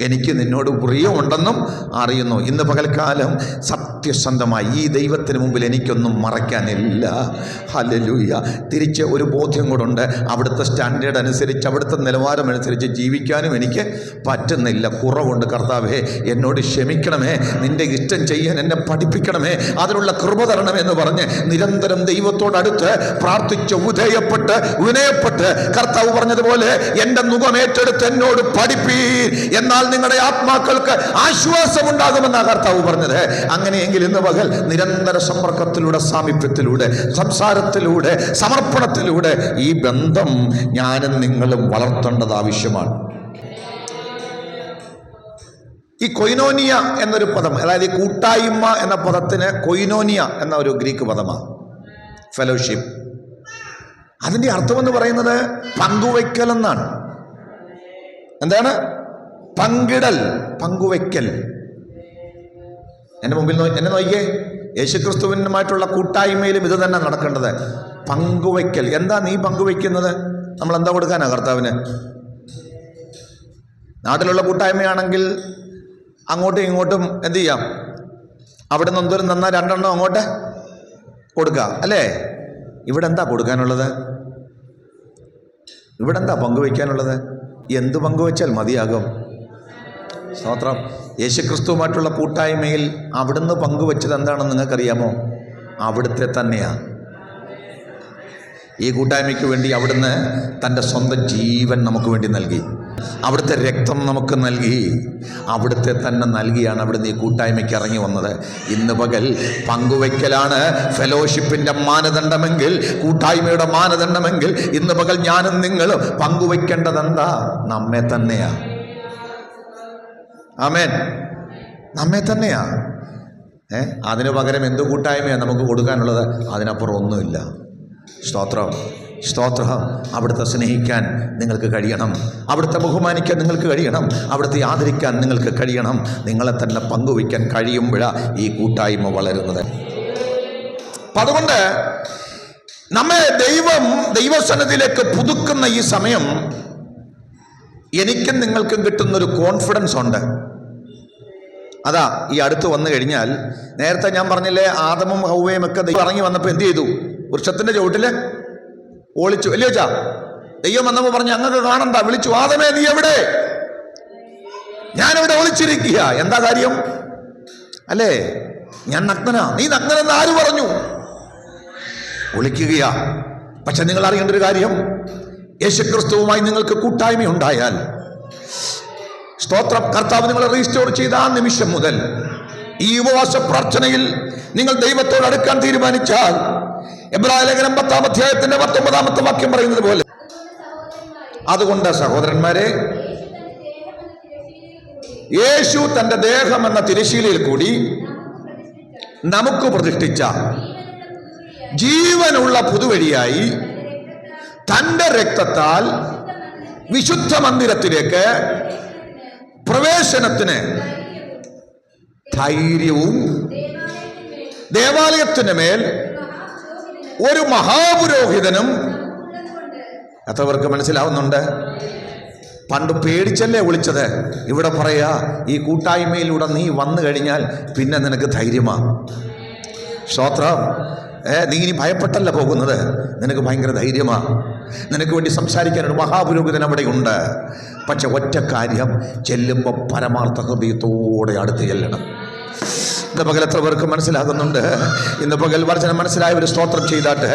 എനിക്ക് നിന്നോട് പ്രിയമുണ്ടെന്നും അറിയുന്നു. ഇന്ന് പകൽക്കാലം സത്യസന്ധമായി ഈ ദൈവത്തിന് മുമ്പിൽ എനിക്കൊന്നും മറയ്ക്കാനില്ല. ഹല്ലേലൂയ. തിരിച്ച് ഒരു ബോധ്യം കൂടുണ്ട്, അവിടുത്തെ സ്റ്റാൻഡേർഡ് അനുസരിച്ച്, അവിടുത്തെ നിലവാരമനുസരിച്ച് ജീവിക്കാനും എനിക്ക് പറ്റുന്നില്ല. കുറവുണ്ട്. കർത്താവേ, എന്നോട് ക്ഷമിക്കണമേ, നിൻ്റെ ഇഷ്ടം ചെയ്യാൻ എന്നെ പഠിപ്പിക്കണമേ, അതിനുള്ള കൃപ തരണമെന്ന് പറഞ്ഞ് നിരന്തരം ദൈവത്തോടടുത്ത് പ്രാർത്ഥിച്ച് വിനയപ്പെട്ട് കർത്താവ് പറഞ്ഞതുപോലെ എൻ്റെ മുഖമേറ്റെടുത്ത് എന്നോട് പഠിപ്പീൻ, എന്നാൽ നിങ്ങളുടെ ആത്മാക്കൾക്ക് ആശ്വാസമുണ്ടാകുമെന്നാണ് കർത്താവ് പറഞ്ഞത്. അങ്ങനെയെങ്കിൽ ഇന്ന് പകൽ നിരന്തര സമ്പർക്കത്തിലൂടെ, സാമീപ്യത്തിലൂടെ, സംസാരത്തിലൂടെ, സമർപ്പണത്തിലൂടെ ഈ ബന്ധം ഞാനും നിങ്ങളും വളർത്തേണ്ടത് ആവശ്യമാണ്. ഈ കൊയിനോനിയ എന്നൊരു പദം, അതായത് ഈ കൂട്ടായ്മ എന്ന പദത്തിന് കൊയിനോനിയ എന്ന ഒരു ഗ്രീക്ക് പദമാണ്, ഫെലോഷിപ്പ്. അതിൻ്റെ അർത്ഥമെന്ന് പറയുന്നത് പങ്കുവയ്ക്കൽ എന്നാണ്. എന്താണ്? പങ്കിടൽ, പങ്കുവയ്ക്കൽ. എൻ്റെ മുമ്പിൽ എന്നെ നോക്കിയേ, യേശുക്രിസ്തുവിനുമായിട്ടുള്ള കൂട്ടായ്മയിലും ഇത് തന്നെ നടക്കേണ്ടത്, പങ്കുവയ്ക്കൽ. എന്താ നീ പങ്കുവയ്ക്കുന്നത്? നമ്മൾ എന്താ കൊടുക്കാനാ കർത്താവിന്? നാട്ടിലുള്ള കൂട്ടായ്മയാണെങ്കിൽ അങ്ങോട്ടും ഇങ്ങോട്ടും എന്ത് ചെയ്യാം, അവിടെ നിന്ന് എന്തോരം തന്നാൽ രണ്ടെണ്ണം അങ്ങോട്ട് കൊടുക്കാം, അല്ലേ? ഇവിടെ എന്താ കൊടുക്കാനുള്ളത്? ഇവിടെ എന്താ പങ്കുവയ്ക്കാനുള്ളത്? എന്ത് പങ്കുവെച്ചാൽ മതിയാകും? സ്തോത്രം. യേശുക്രിസ്തുവുമായിട്ടുള്ള കൂട്ടായ്മയിൽ അവിടുന്ന് പങ്കുവെച്ചത് എന്താണെന്ന് നിങ്ങൾക്കറിയാമോ? അവിടുത്തെ തന്നെയാണ്. ഈ കൂട്ടായ്മയ്ക്ക് വേണ്ടി അവിടുന്ന് തൻ്റെ സ്വന്തം ജീവൻ നമുക്ക് വേണ്ടി നൽകി, അവിടുത്തെ രക്തം നമുക്ക് നൽകി, അവിടുത്തെ തന്നെ നൽകിയാണ് അവിടുന്ന് ഈ കൂട്ടായ്മയ്ക്ക് ഇറങ്ങി വന്നത്. ഇന്ന് പകൽ പങ്കുവയ്ക്കലാണ് ഫെലോഷിപ്പിൻ്റെ മാനദണ്ഡമെങ്കിൽ, കൂട്ടായ്മയുടെ മാനദണ്ഡമെങ്കിൽ, ഇന്ന് പകൽ ഞാനും നിങ്ങളും പങ്കുവയ്ക്കേണ്ടത് എന്താ? നമ്മെ തന്നെയാ. ആമേൻ. നമ്മെ തന്നെയാ. അതിനു പകരം എന്ത് കൂട്ടായ്മയാണ് നമുക്ക് കൊടുക്കാനുള്ളത്? അതിനപ്പുറം ഒന്നുമില്ല. സ്തോത്രം, സ്തോത്രം. അവിടുത്തെ സ്നേഹിക്കാൻ നിങ്ങൾക്ക് കഴിയണം, അവിടുത്തെ ബഹുമാനിക്കാൻ നിങ്ങൾക്ക് കഴിയണം, അവിടുത്തെ ആദരിക്കാൻ നിങ്ങൾക്ക് കഴിയണം. നിങ്ങളെ തന്നെ പങ്കുവയ്ക്കാൻ കഴിയുമ്പോഴാണ് ഈ കൂട്ടായ്മ വളരുന്നത്. അപ്പം അതുകൊണ്ട് നമ്മെ ദൈവസന്നിധിയിലേക്ക് പുതുക്കുന്ന ഈ സമയം എനിക്കും നിങ്ങൾക്കും കിട്ടുന്നൊരു കോൺഫിഡൻസ് ഉണ്ട്. അതാ ഈ അടുത്ത് വന്നു കഴിഞ്ഞാൽ, നേരത്തെ ഞാൻ പറഞ്ഞില്ലേ, ആദമും ഹൗവയും ഒക്കെ ദൈവം ഇറങ്ങി വന്നപ്പോൾ എന്ത് ചെയ്തു? വൃക്ഷത്തിന്റെ ചുവട്ടില് ഒളിച്ചു, അല്ലേ വെച്ചാ? ദൈവം വന്നപ്പോൾ പറഞ്ഞു, അങ്ങക്ക് കാണണ്ട. വിളിച്ചു, ആദമേ നീ എവിടെ? ഞാനിവിടെ ഒളിച്ചിരിക്കുക. എന്താ കാര്യം? അല്ലേ, ഞാൻ നഗ്നനാ. നീ നഗ്നനെന്ന് ആര് പറഞ്ഞു? ഒളിക്കുകയാ. പക്ഷെ നിങ്ങൾ അറിയേണ്ട ഒരു കാര്യം, യേശുക്രിസ്തുവുമായി നിങ്ങൾക്ക് കൂട്ടായ്മ ഉണ്ടായാൽ, സ്തോത്രം, കർത്താവ് നിങ്ങളെ റീസ്റ്റോർ ചെയ്ത ആ നിമിഷം മുതൽ ഈ ഉപവാസ പ്രാർത്ഥനയിൽ നിങ്ങൾ ദൈവത്തോട് അടുക്കാൻ തീരുമാനിച്ചാൽ, എബ്രായ ലേഖനം 10-ാം അധ്യായത്തിന്റെ 19-ാമത്തെ വാക്യം പറയുന്നത് പോലെ, അതുകൊണ്ട് സഹോദരന്മാരെ, യേശു തന്റെ ദേഹം എന്ന തിരശീലയിൽ കൂടി നമുക്ക് പ്രതിഷ്ഠിച്ച ജീവനുള്ള പുതുവഴിയായി തന്റെ രക്തത്താൽ വിശുദ്ധ മന്ദിരത്തിലേക്ക് പ്രവേശനത്തിന് ധൈര്യവും ദേവാലയത്തിന് മേൽ ഒരു മഹാപുരോഹിതനും. എത്രവർക്ക് മനസ്സിലാവുന്നുണ്ട്? പണ്ട് പേടിച്ചല്ലേ വിളിച്ചത്. ഇവിടെ പറയാ, ഈ കൂട്ടായ്മയിലൂടെ നീ വന്നു കഴിഞ്ഞാൽ പിന്നെ നിനക്ക് ധൈര്യമാണ്. സ്തോത്രം. നീ ഇനി ഭയപ്പെട്ടല്ല പോകുന്നത്, നിനക്ക് ഭയങ്കര ധൈര്യമാണ്. നിനക്ക് വേണ്ടി സംസാരിക്കാൻ ഒരു മഹാപുരോഹിതൻ അവിടെ ഉണ്ട്. പക്ഷെ ഒറ്റ കാര്യം, ചെല്ലുമ്പോൾ പരമാർത്ഥ ഹൃദയത്തോടെ അടുത്ത് ചെല്ലണം. ഇന്ന് പകൽ എത്ര പേർക്ക് മനസ്സിലാകുന്നുണ്ട്? ഇന്ന് പകൽ വചനം മനസ്സിലായവർ സ്തോത്രം ചെയ്താട്ട്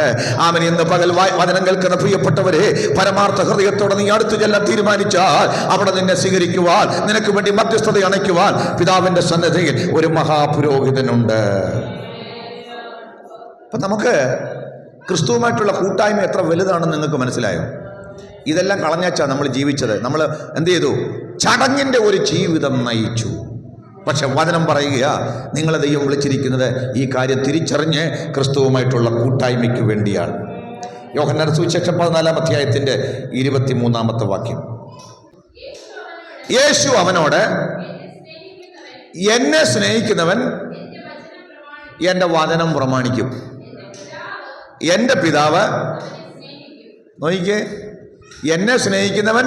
ആമൻ. ഇന്ന് പകൽ വചനം കേൾക്കുന്ന പ്രിയപ്പെട്ടവരെ, പരമാർത്ഥ ഹൃദയത്തോടെ നീ അടുത്തു ചെല്ലാൻ തീരുമാനിച്ചാൽ അവിടെ നിന്നെ സ്വീകരിക്കുവാൻ, നിനക്ക് വേണ്ടി മധ്യസ്ഥത അണയ്ക്കുവാൻ പിതാവിന്റെ സന്നിധിയിൽ ഒരു മഹാപുരോഹിതനുണ്ട്. അപ്പം നമുക്ക് ക്രിസ്തുവുമായിട്ടുള്ള കൂട്ടായ്മ എത്ര വലുതാണെന്ന് നിങ്ങൾക്ക് മനസ്സിലായോ? ഇതെല്ലാം കളഞ്ഞാച്ചാ നമ്മൾ ജീവിച്ചത്. നമ്മൾ എന്ത് ചെയ്തു? ചടങ്ങിൻ്റെ ഒരു ജീവിതം നയിച്ചു. പക്ഷെ വചനം പറയുക, നിങ്ങളെ ദൈവം വിളിച്ചിരിക്കുന്നത് ഈ കാര്യം തിരിച്ചറിഞ്ഞ് ക്രിസ്തുവുമായിട്ടുള്ള കൂട്ടായ്മയ്ക്ക് വേണ്ടിയാണ്. യോഹന്നാൻ സുവിശേഷം 14-ാം അധ്യായത്തിന്റെ 23-ാമത്തെ വാക്യം. യേശു അവനോട്, എന്നെ സ്നേഹിക്കുന്നവൻ എൻ്റെ വചനം പ്രമാണിക്കും. എൻ്റെ പിതാവ്, നോക്കിക്കേ, എന്നെ സ്നേഹിക്കുന്നവൻ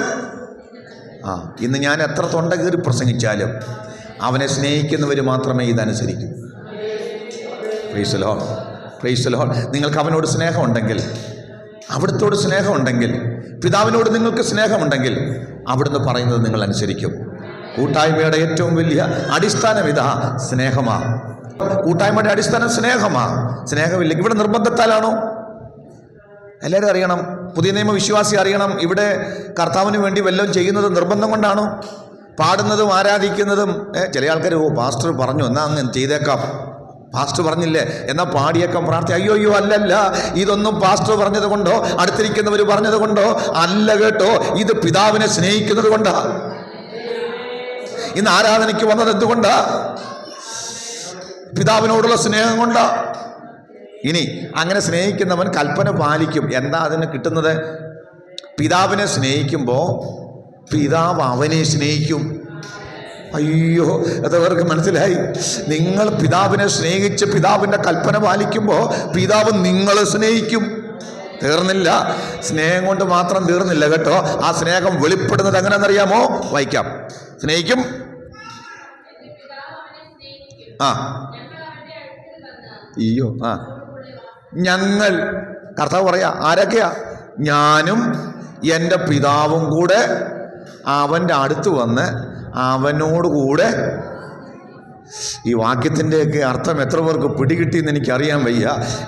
ഇന്ന് ഞാൻ എത്ര തൊണ്ട കീറി പ്രസംഗിച്ചാലും അവനെ സ്നേഹിക്കുന്നവർ മാത്രമേ ഇതനുസരിക്കൂ. Praise the Lord, praise the Lord. നിങ്ങൾക്ക് അവനോട് സ്നേഹമുണ്ടെങ്കിൽ, അവിടുത്തോട് സ്നേഹമുണ്ടെങ്കിൽ, പിതാവിനോട് നിങ്ങൾക്ക് സ്നേഹമുണ്ടെങ്കിൽ അവിടുന്ന് പറയുന്നത് നിങ്ങൾ അനുസരിക്കും. കൂട്ടായ്മയുടെ ഏറ്റവും വലിയ അടിസ്ഥാനം ഇതാ, സ്നേഹമാണ്. കൂട്ടായ്മയുടെ അടിസ്ഥാനം സ്നേഹമാണ്. സ്നേഹമില്ലെങ്കിൽ ഇവിടെ നിർബന്ധത്താലാണോ? എല്ലാവരും അറിയണം, പുതിയ നിയമ വിശ്വാസി അറിയണം, ഇവിടെ കർത്താവിന് വേണ്ടി വല്ലതും ചെയ്യുന്നത് നിർബന്ധം കൊണ്ടാണോ? പാടുന്നതും ആരാധിക്കുന്നതും ചില ആൾക്കാർ പാസ്റ്റർ പറഞ്ഞു എന്നാ അങ്ങ് ചെയ്തേക്കാം, പാസ്റ്റർ പറഞ്ഞില്ലേ എന്നാ പാടിയേക്കാം, പ്രാർത്ഥി. അയ്യോ അല്ലല്ല, ഇതൊന്നും പാസ്റ്റർ പറഞ്ഞത് കൊണ്ടോ അടുത്തിരിക്കുന്നവർ പറഞ്ഞത് കൊണ്ടോ അല്ല കേട്ടോ, ഇത് പിതാവിനെ സ്നേഹിക്കുന്നത് കൊണ്ടാ. ഇന്ന് ആരാധനയ്ക്ക് വന്നത് എന്തുകൊണ്ടാ? പിതാവിനോടുള്ള സ്നേഹം കൊണ്ടാ. ഇനി അങ്ങനെ സ്നേഹിക്കുന്നവൻ കൽപ്പന പാലിക്കും. എന്താ അതിന് കിട്ടുന്നത്? പിതാവിനെ സ്നേഹിക്കുമ്പോൾ പിതാവ് അവനെ സ്നേഹിക്കും. അയ്യോ, അതവർക്ക് മനസ്സിലായി. നിങ്ങൾ പിതാവിനെ സ്നേഹിച്ച് പിതാവിൻ്റെ കൽപ്പന പാലിക്കുമ്പോൾ പിതാവ് നിങ്ങളെ സ്നേഹിക്കും. തീർന്നില്ല, സ്നേഹം കൊണ്ട് മാത്രം തീർന്നില്ല കേട്ടോ. ആ സ്നേഹം വെളിപ്പെടുന്നത് എങ്ങനെയാണെന്നറിയാമോ? വായിക്കാം. സ്നേഹിക്കും. അയ്യോ ഞങ്ങൾ, കർത്താവ് പറയാ, ആരൊക്കെയാ? ഞാനും എൻ്റെ പിതാവും കൂടെ അവൻ്റെ അടുത്ത് വന്ന് അവനോടുകൂടെ. ഈ വാക്യത്തിൻ്റെയൊക്കെ അർത്ഥം എത്ര പേർക്ക് പിടികിട്ടിയെന്ന് എനിക്കറിയാൻ വയ്യ.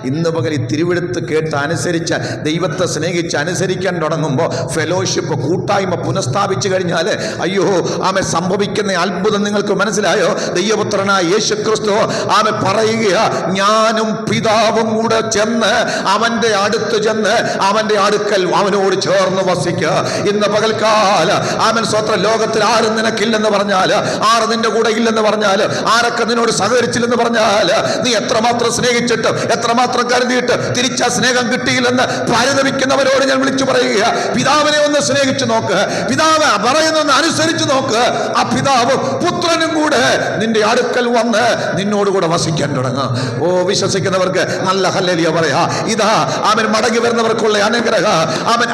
ഇന്ന് പകൽ ഈ തിരുവെഴുത്ത് കേട്ട് അനുസരിച്ച് ദൈവത്തെ സ്നേഹിച്ച് അനുസരിക്കാൻ തുടങ്ങുമ്പോൾ ഫെലോഷിപ്പ്, കൂട്ടായ്മ പുനഃസ്ഥാപിച്ചു കഴിഞ്ഞാൽ അയ്യോ ആമെ സംഭവിക്കുന്ന അത്ഭുതം നിങ്ങൾക്ക് മനസ്സിലായോ? ദൈവപുത്രനായ യേശു ക്രിസ്തു ആമെ പറയുക, ഞാനും പിതാവും കൂടെ ചെന്ന് അവൻ്റെ അടുത്ത് ചെന്ന് അവൻ്റെ അടുക്കൽ അവനോട് ചേർന്ന് വസിക്കുക. ഇന്ന് പകൽക്കാല ആമൻ സ്വത്ര ലോകത്തിൽ ആരും നിനക്കില്ലെന്ന് പറഞ്ഞാൽ, ആറ് നിന്റെ കൂടെ ഇല്ലെന്ന് പറഞ്ഞാൽ, ആരൊക്കെ നിന്നോട് സഹകരിച്ചില്ലെന്ന് പറഞ്ഞാൽ, നീ എത്രമാത്രം സ്നേഹിച്ചിട്ട് എത്രമാത്രം കരുതിയിട്ട് തിരിച്ച സ്നേഹം കിട്ടിയില്ലെന്ന് പരിതപിക്കുന്നവരോട് ഞാൻ വിളിച്ചു പറയുക, പിതാവിനെ ഒന്ന് സ്നേഹിച്ചു നോക്ക്, പിതാവ് പറയുന്നൊന്ന് അനുസരിച്ച് നോക്ക്. ആ പിതാവ് പുത്രനും കൂടെ നിന്റെ അടുക്കൽ വന്ന് നിന്നോടുകൂടെ വസിക്കാൻ തുടങ്ങും. ഓ, വിശ്വസിക്കുന്നവർക്ക് നല്ല ഹല്ലേലൂയ പറയാ. ഇതാ അവൻ മടങ്ങി വരുന്നവർക്കുള്ള അനുഗ്രഹ,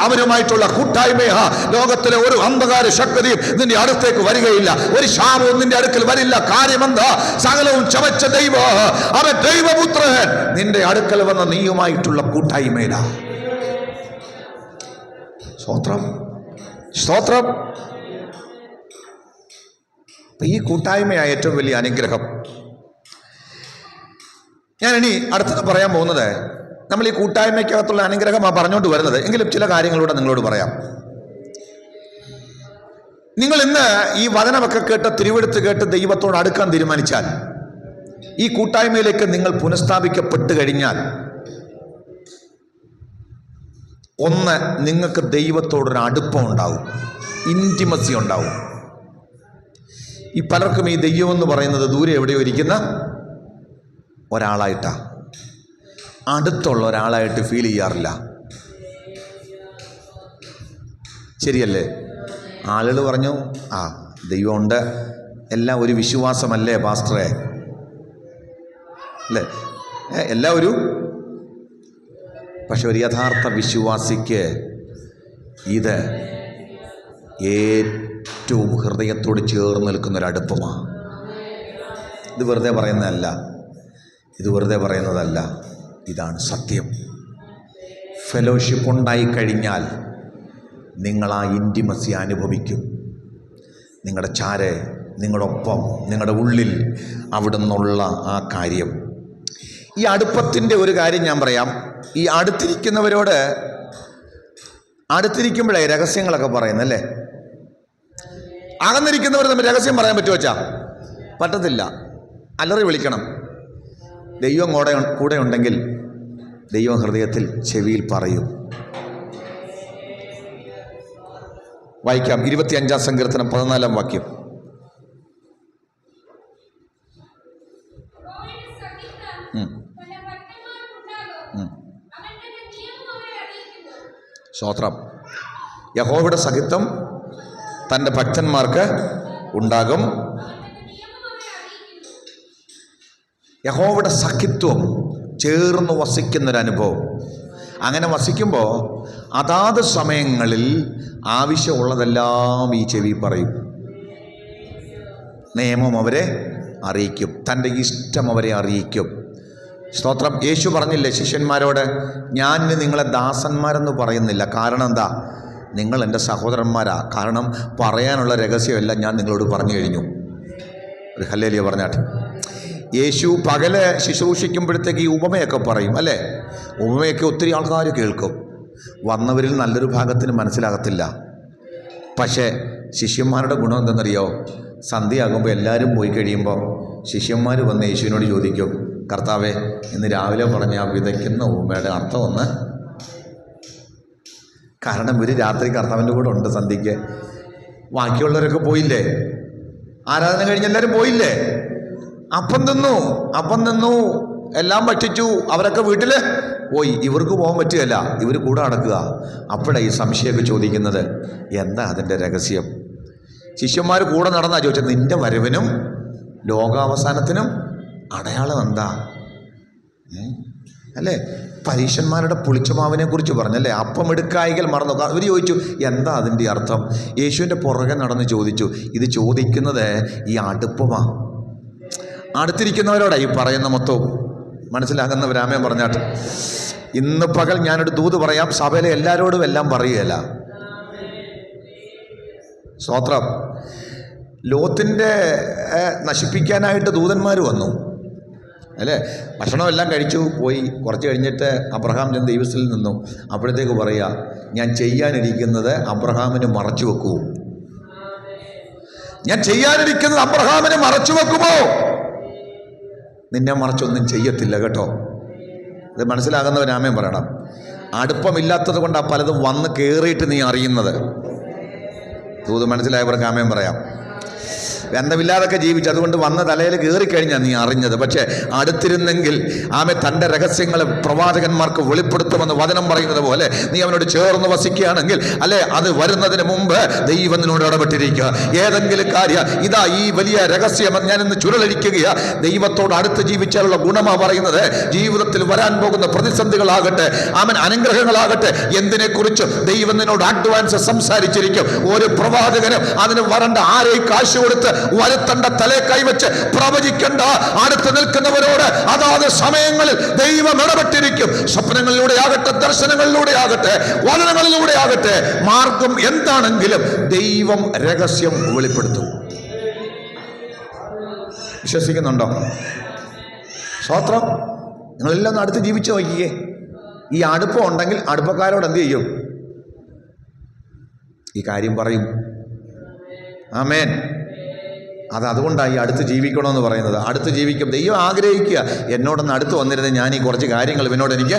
അവനുമായിട്ടുള്ള കൂട്ടായ്മയാ. ലോകത്തിലെ ഒരു അന്ധകാര ശക്തിയും നിന്റെ അടുത്തേക്ക് വരികയില്ല, ഒരു ശാപവും നിന്റെ അടുക്കൽ വരില്ല. കാര്യമെന്താ? സകലവും ചമച്ച ദൈവം, അവൻ ദൈവപുത്രൻ നിന്റെ അടുക്കൽ വന്ന നീയുമായിട്ടുള്ള കൂട്ടായ്മയില. സ്തോത്രം, സ്തോത്രം. ഈ കൂട്ടായ്മയായ ഏറ്റവും വലിയ അനുഗ്രഹം. ഞാൻ ഇനി അടുത്തത് പറയാൻ പോകുന്നത്, നമ്മൾ ഈ കൂട്ടായ്മയ്ക്കകത്തുള്ള അനുഗ്രഹമാണ് പറഞ്ഞുകൊണ്ട് വരുന്നത്. എങ്കിലും ചില കാര്യങ്ങളൂടെ നിങ്ങളോട് പറയാം. നിങ്ങൾ ഇന്ന് ഈ വചനമൊക്കെ കേട്ട് തിരുവെഴുത്ത് കേട്ട് ദൈവത്തോട് അടുക്കാൻ തീരുമാനിച്ചാൽ, ഈ കൂട്ടായ്മയിലേക്ക് നിങ്ങൾ പുനഃസ്ഥാപിക്കപ്പെട്ട് കഴിഞ്ഞാൽ, ഒന്ന്, നിങ്ങൾക്ക് ദൈവത്തോടൊരു അടുപ്പം ഉണ്ടാവും, ഇൻറ്റിമസി ഉണ്ടാവും. ഈ പലർക്കും ഈ ദൈവം എന്ന് പറയുന്നത് ദൂരെ എവിടെയോ ഇരിക്കുന്ന ഒരാളായിട്ടാണ്, അടുത്തുള്ള ഒരാളായിട്ട് ഫീൽ ചെയ്യാറില്ല. ശരിയല്ലേ? ആളുകൾ പറഞ്ഞു, ദൈവമുണ്ട്, എല്ലാം ഒരു വിശ്വാസമല്ലേ പാസ്റ്ററെ, അല്ലേ? എല്ലാം ഒരു, പക്ഷെ ഒരു യഥാർത്ഥ വിശ്വാസിക്ക് ഇത് ഏറ്റവും ഹൃദയത്തോട് ചേർന്ന് നിൽക്കുന്നൊരടുപ്പമാണ്. ഇത് വെറുതെ പറയുന്നതല്ല, ഇത് വെറുതെ പറയുന്നതല്ല, ഇതാണ് സത്യം. ഫെലോഷിപ്പ് ഉണ്ടായിക്കഴിഞ്ഞാൽ നിങ്ങൾ ആ ഇൻറ്റിമസി അനുഭവിക്കും. നിങ്ങളുടെ ചാരെ, നിങ്ങളുടെ ഒപ്പം, നിങ്ങളുടെ ഉള്ളിൽ അവിടെ നിന്നുള്ള ആ കാര്യം. ഈ അടുപ്പത്തിൻ്റെ ഒരു കാര്യം ഞാൻ പറയാം. ഈ അടുത്തിരിക്കുന്നവരോട് അടുത്തിരിക്കുമ്പോഴേ രഹസ്യങ്ങളൊക്കെ പറയുന്നല്ലേ. അകന്നിരിക്കുന്നവർ തമ്മിൽ രഹസ്യം പറയാൻ പറ്റുമോ വെച്ചാ? പറ്റത്തില്ല. അലറി വിളിക്കണം. ദൈവം കൂടെ ഉണ്ടെങ്കിൽ ദൈവം ഹൃദയത്തിൽ ചെവിയിൽ പറയും. വായിക്കാം 25-ാം സങ്കീർത്തനം 14-ാം വാക്യം. സ്തോത്രം. യഹോവയുടെ സഹിത്വം തൻ്റെ ഭക്തന്മാർക്ക് ഉണ്ടാകും. യഹോവയുടെ സഖിത്വം ചേർന്ന് വസിക്കുന്നൊരനുഭവം. അങ്ങനെ വസിക്കുമ്പോൾ അതാത് സമയങ്ങളിൽ ആവശ്യമുള്ളതെല്ലാം ഈ ചെവി പറയും. നിയമം അവരെ അറിയിക്കും, തൻ്റെ ഇഷ്ടം അവരെ അറിയിക്കും. സ്തോത്രം. യേശു പറഞ്ഞില്ലേ ശിഷ്യന്മാരോട്, ഞാൻ ഇനി നിങ്ങളെ ദാസന്മാരെന്ന് പറയുന്നില്ല. കാരണം എന്താ? നിങ്ങൾ എൻ്റെ സഹോദരന്മാരാ. കാരണം പറയാനുള്ള രഹസ്യമെല്ലാം ഞാൻ നിങ്ങളോട് പറഞ്ഞു കഴിഞ്ഞു. ഒരു ഹല്ലേലൂയ പറഞ്ഞാട്ടെ. യേശു പകല് ശുശ്രൂഷിക്കുമ്പോഴത്തേക്ക് ഈ ഉപമയൊക്കെ പറയും, അല്ലേ? ഉപമയൊക്കെ ഒത്തിരി ആൾക്കാർ കേൾക്കും. വന്നവരിൽ നല്ലൊരു ഭാഗത്തിന് മനസ്സിലാകത്തില്ല. പക്ഷേ ശിഷ്യന്മാരുടെ ഗുണം എന്തെന്നറിയോ? സന്ധ്യയാകുമ്പോൾ എല്ലാവരും പോയി കഴിയുമ്പോൾ ശിഷ്യന്മാർ വന്ന് യേശുവിനോട് ചോദിക്കും, കർത്താവേ, ഇന്ന് രാവിലെ പറഞ്ഞ ആ വിതയ്ക്കുന്ന ഉപമയുടെ അർത്ഥം ഒന്ന്. കാരണം ഇവർ രാത്രി കർത്താവിൻ്റെ കൂടെ ഉണ്ട് സന്ധ്യയ്ക്ക്. ബാക്കിയുള്ളവരൊക്കെ പോയില്ലേ? ആരാധന കഴിഞ്ഞ് എല്ലാവരും പോയില്ലേ? അപ്പം തിന്നു, എല്ലാം ഭക്ഷിച്ചു, അവരൊക്കെ വീട്ടിൽ പോയി. ഇവർക്ക് പോകാൻ പറ്റുകയല്ല, ഇവർ കൂടെ നടക്കുക. അപ്പോഴാണ് ഈ സംശയമൊക്കെ ചോദിക്കുന്നത്, എന്താ അതിൻ്റെ രഹസ്യം? ശിഷ്യന്മാർ കൂടെ നടന്നാ ചോദിച്ചത്, നിൻ്റെ വരവിനും ലോകാവസാനത്തിനും അടയാളം എന്താ? അല്ലേ? പരീശന്മാരുടെ പുളിച്ചമാവിനെ കുറിച്ച് പറഞ്ഞല്ലേ, അപ്പം എടുക്കായികൾ മറന്നു. ഇവർ ചോദിച്ചു, എന്താ അതിൻ്റെ അർത്ഥം? യേശുവിൻ്റെ പുറകെ നടന്ന് ചോദിച്ചു. ഇത് ചോദിക്കുന്നത് ഈ അടുപ്പമാ, അടുത്തിരിക്കുന്നവരോടാ ഈ പറയുന്ന മൊത്തവും. മനസ്സിലാകുന്നവരാമേ പറഞ്ഞാട്ട്. ഇന്ന് പകൽ ഞാനൊരു ദൂത് പറയാം, സഭയിലെ എല്ലാവരോടും എല്ലാം പറയുകയല്ല. സ്തോത്രം. ലോത്തിൻ്റെ നശിപ്പിക്കാനായിട്ട് ദൂതന്മാർ വന്നു, അല്ലേ? ഭക്ഷണമെല്ലാം കഴിച്ചു പോയി. കുറച്ച് കഴിഞ്ഞിട്ട് അബ്രഹാം ചെന്ന് ദൈവത്തിൽ നിന്നു. അപ്പോഴത്തേക്ക് പറയുക, ഞാൻ ചെയ്യാനിരിക്കുന്നത് അബ്രഹാമിന് മറച്ചു വെക്കൂ. ഞാൻ ചെയ്യാനിരിക്കുന്നത് അബ്രഹാമിന് മറച്ചു വെക്കുമോ? നിന്നെ മറച്ചൊന്നും ചെയ്യത്തില്ല കേട്ടോ. ഇത് മനസ്സിലാകുന്നവരാമേൻ പറയണം. അടുപ്പമില്ലാത്തത് കൊണ്ടാണ് പലതും വന്ന് കയറിയിട്ട് നീ അറിയുന്നത്. തൂത് മനസ്സിലായവർക്ക് ആമേൻ പറയാം. ബന്ധമില്ലാതൊക്കെ ജീവിച്ചു, അതുകൊണ്ട് വന്ന തലയിൽ കയറിക്കഴിഞ്ഞാൽ നീ അറിഞ്ഞത്. പക്ഷേ അടുത്തിരുന്നെങ്കിൽ ആമെ തൻ്റെ രഹസ്യങ്ങൾ പ്രവാചകന്മാർക്ക് വെളിപ്പെടുത്തുമെന്ന് വചനം പറയുന്നത് പോലെ നീ അവനോട് ചേർന്ന് വസിക്കുകയാണെങ്കിൽ, അല്ലെ, അത് വരുന്നതിന് മുമ്പ് ദൈവം നിന്നോട് ഇടപെട്ടിരിക്കുക. ഏതെങ്കിലും കാര്യം ഇതാ ഈ വലിയ രഹസ്യം ഞാനിന്ന് ചുരുളഴിക്കുകയാ. ദൈവത്തോട് അടുത്ത് ജീവിച്ചാലുള്ള ഗുണമാണ് പറയുന്നത്. ജീവിതത്തിൽ വരാൻ പോകുന്ന പ്രതിസന്ധികളാകട്ടെ, ആമൻ അനുഗ്രഹങ്ങളാകട്ടെ, എന്തിനെക്കുറിച്ചും ദൈവം നിന്നോട് അഡ്വാൻസ് സംസാരിച്ചിരിക്കും. ഒരു പ്രവാചകനും അതിന് വരണ്ട ആരെയും കാശ് കൊടുത്ത് വരുത്തണ്ട തലേ കൈവച്ച് പ്രവചിക്കേണ്ട. അടുത്ത് നിൽക്കുന്നവരോട് അതാത് സമയങ്ങളിൽ ദൈവം ഇടപെട്ടിരിക്കും. സ്വപ്നങ്ങളിലൂടെ ആകട്ടെ, ദർശനങ്ങളിലൂടെ ആകട്ടെ, വചനങ്ങളിലൂടെ ആകട്ടെ, മാർഗം എന്താണെങ്കിലും ദൈവം രഹസ്യം വെളിപ്പെടുത്തും. വിശ്വസിക്കുന്നുണ്ടോ? സ്തോത്രം. നിങ്ങളെല്ലാം ഒന്ന് അടുത്ത് ജീവിച്ചു നോക്കിയേ. ഈ അടുപ്പം ഉണ്ടെങ്കിൽ അടുപ്പക്കാരോട് എന്ത് ചെയ്യും? ഈ കാര്യം പറയും. ആമേൻ. അതുകൊണ്ടാണ് ഈ അടുത്ത് ജീവിക്കണമെന്ന് പറയുന്നത്. അടുത്ത് ജീവിക്കും. ദൈവം ആഗ്രഹിക്കുക, എന്നോടൊന്ന് അടുത്ത് വന്നിരുന്നത് ഞാൻ ഈ കുറച്ച് കാര്യങ്ങൾ ഇവനോട് എനിക്ക്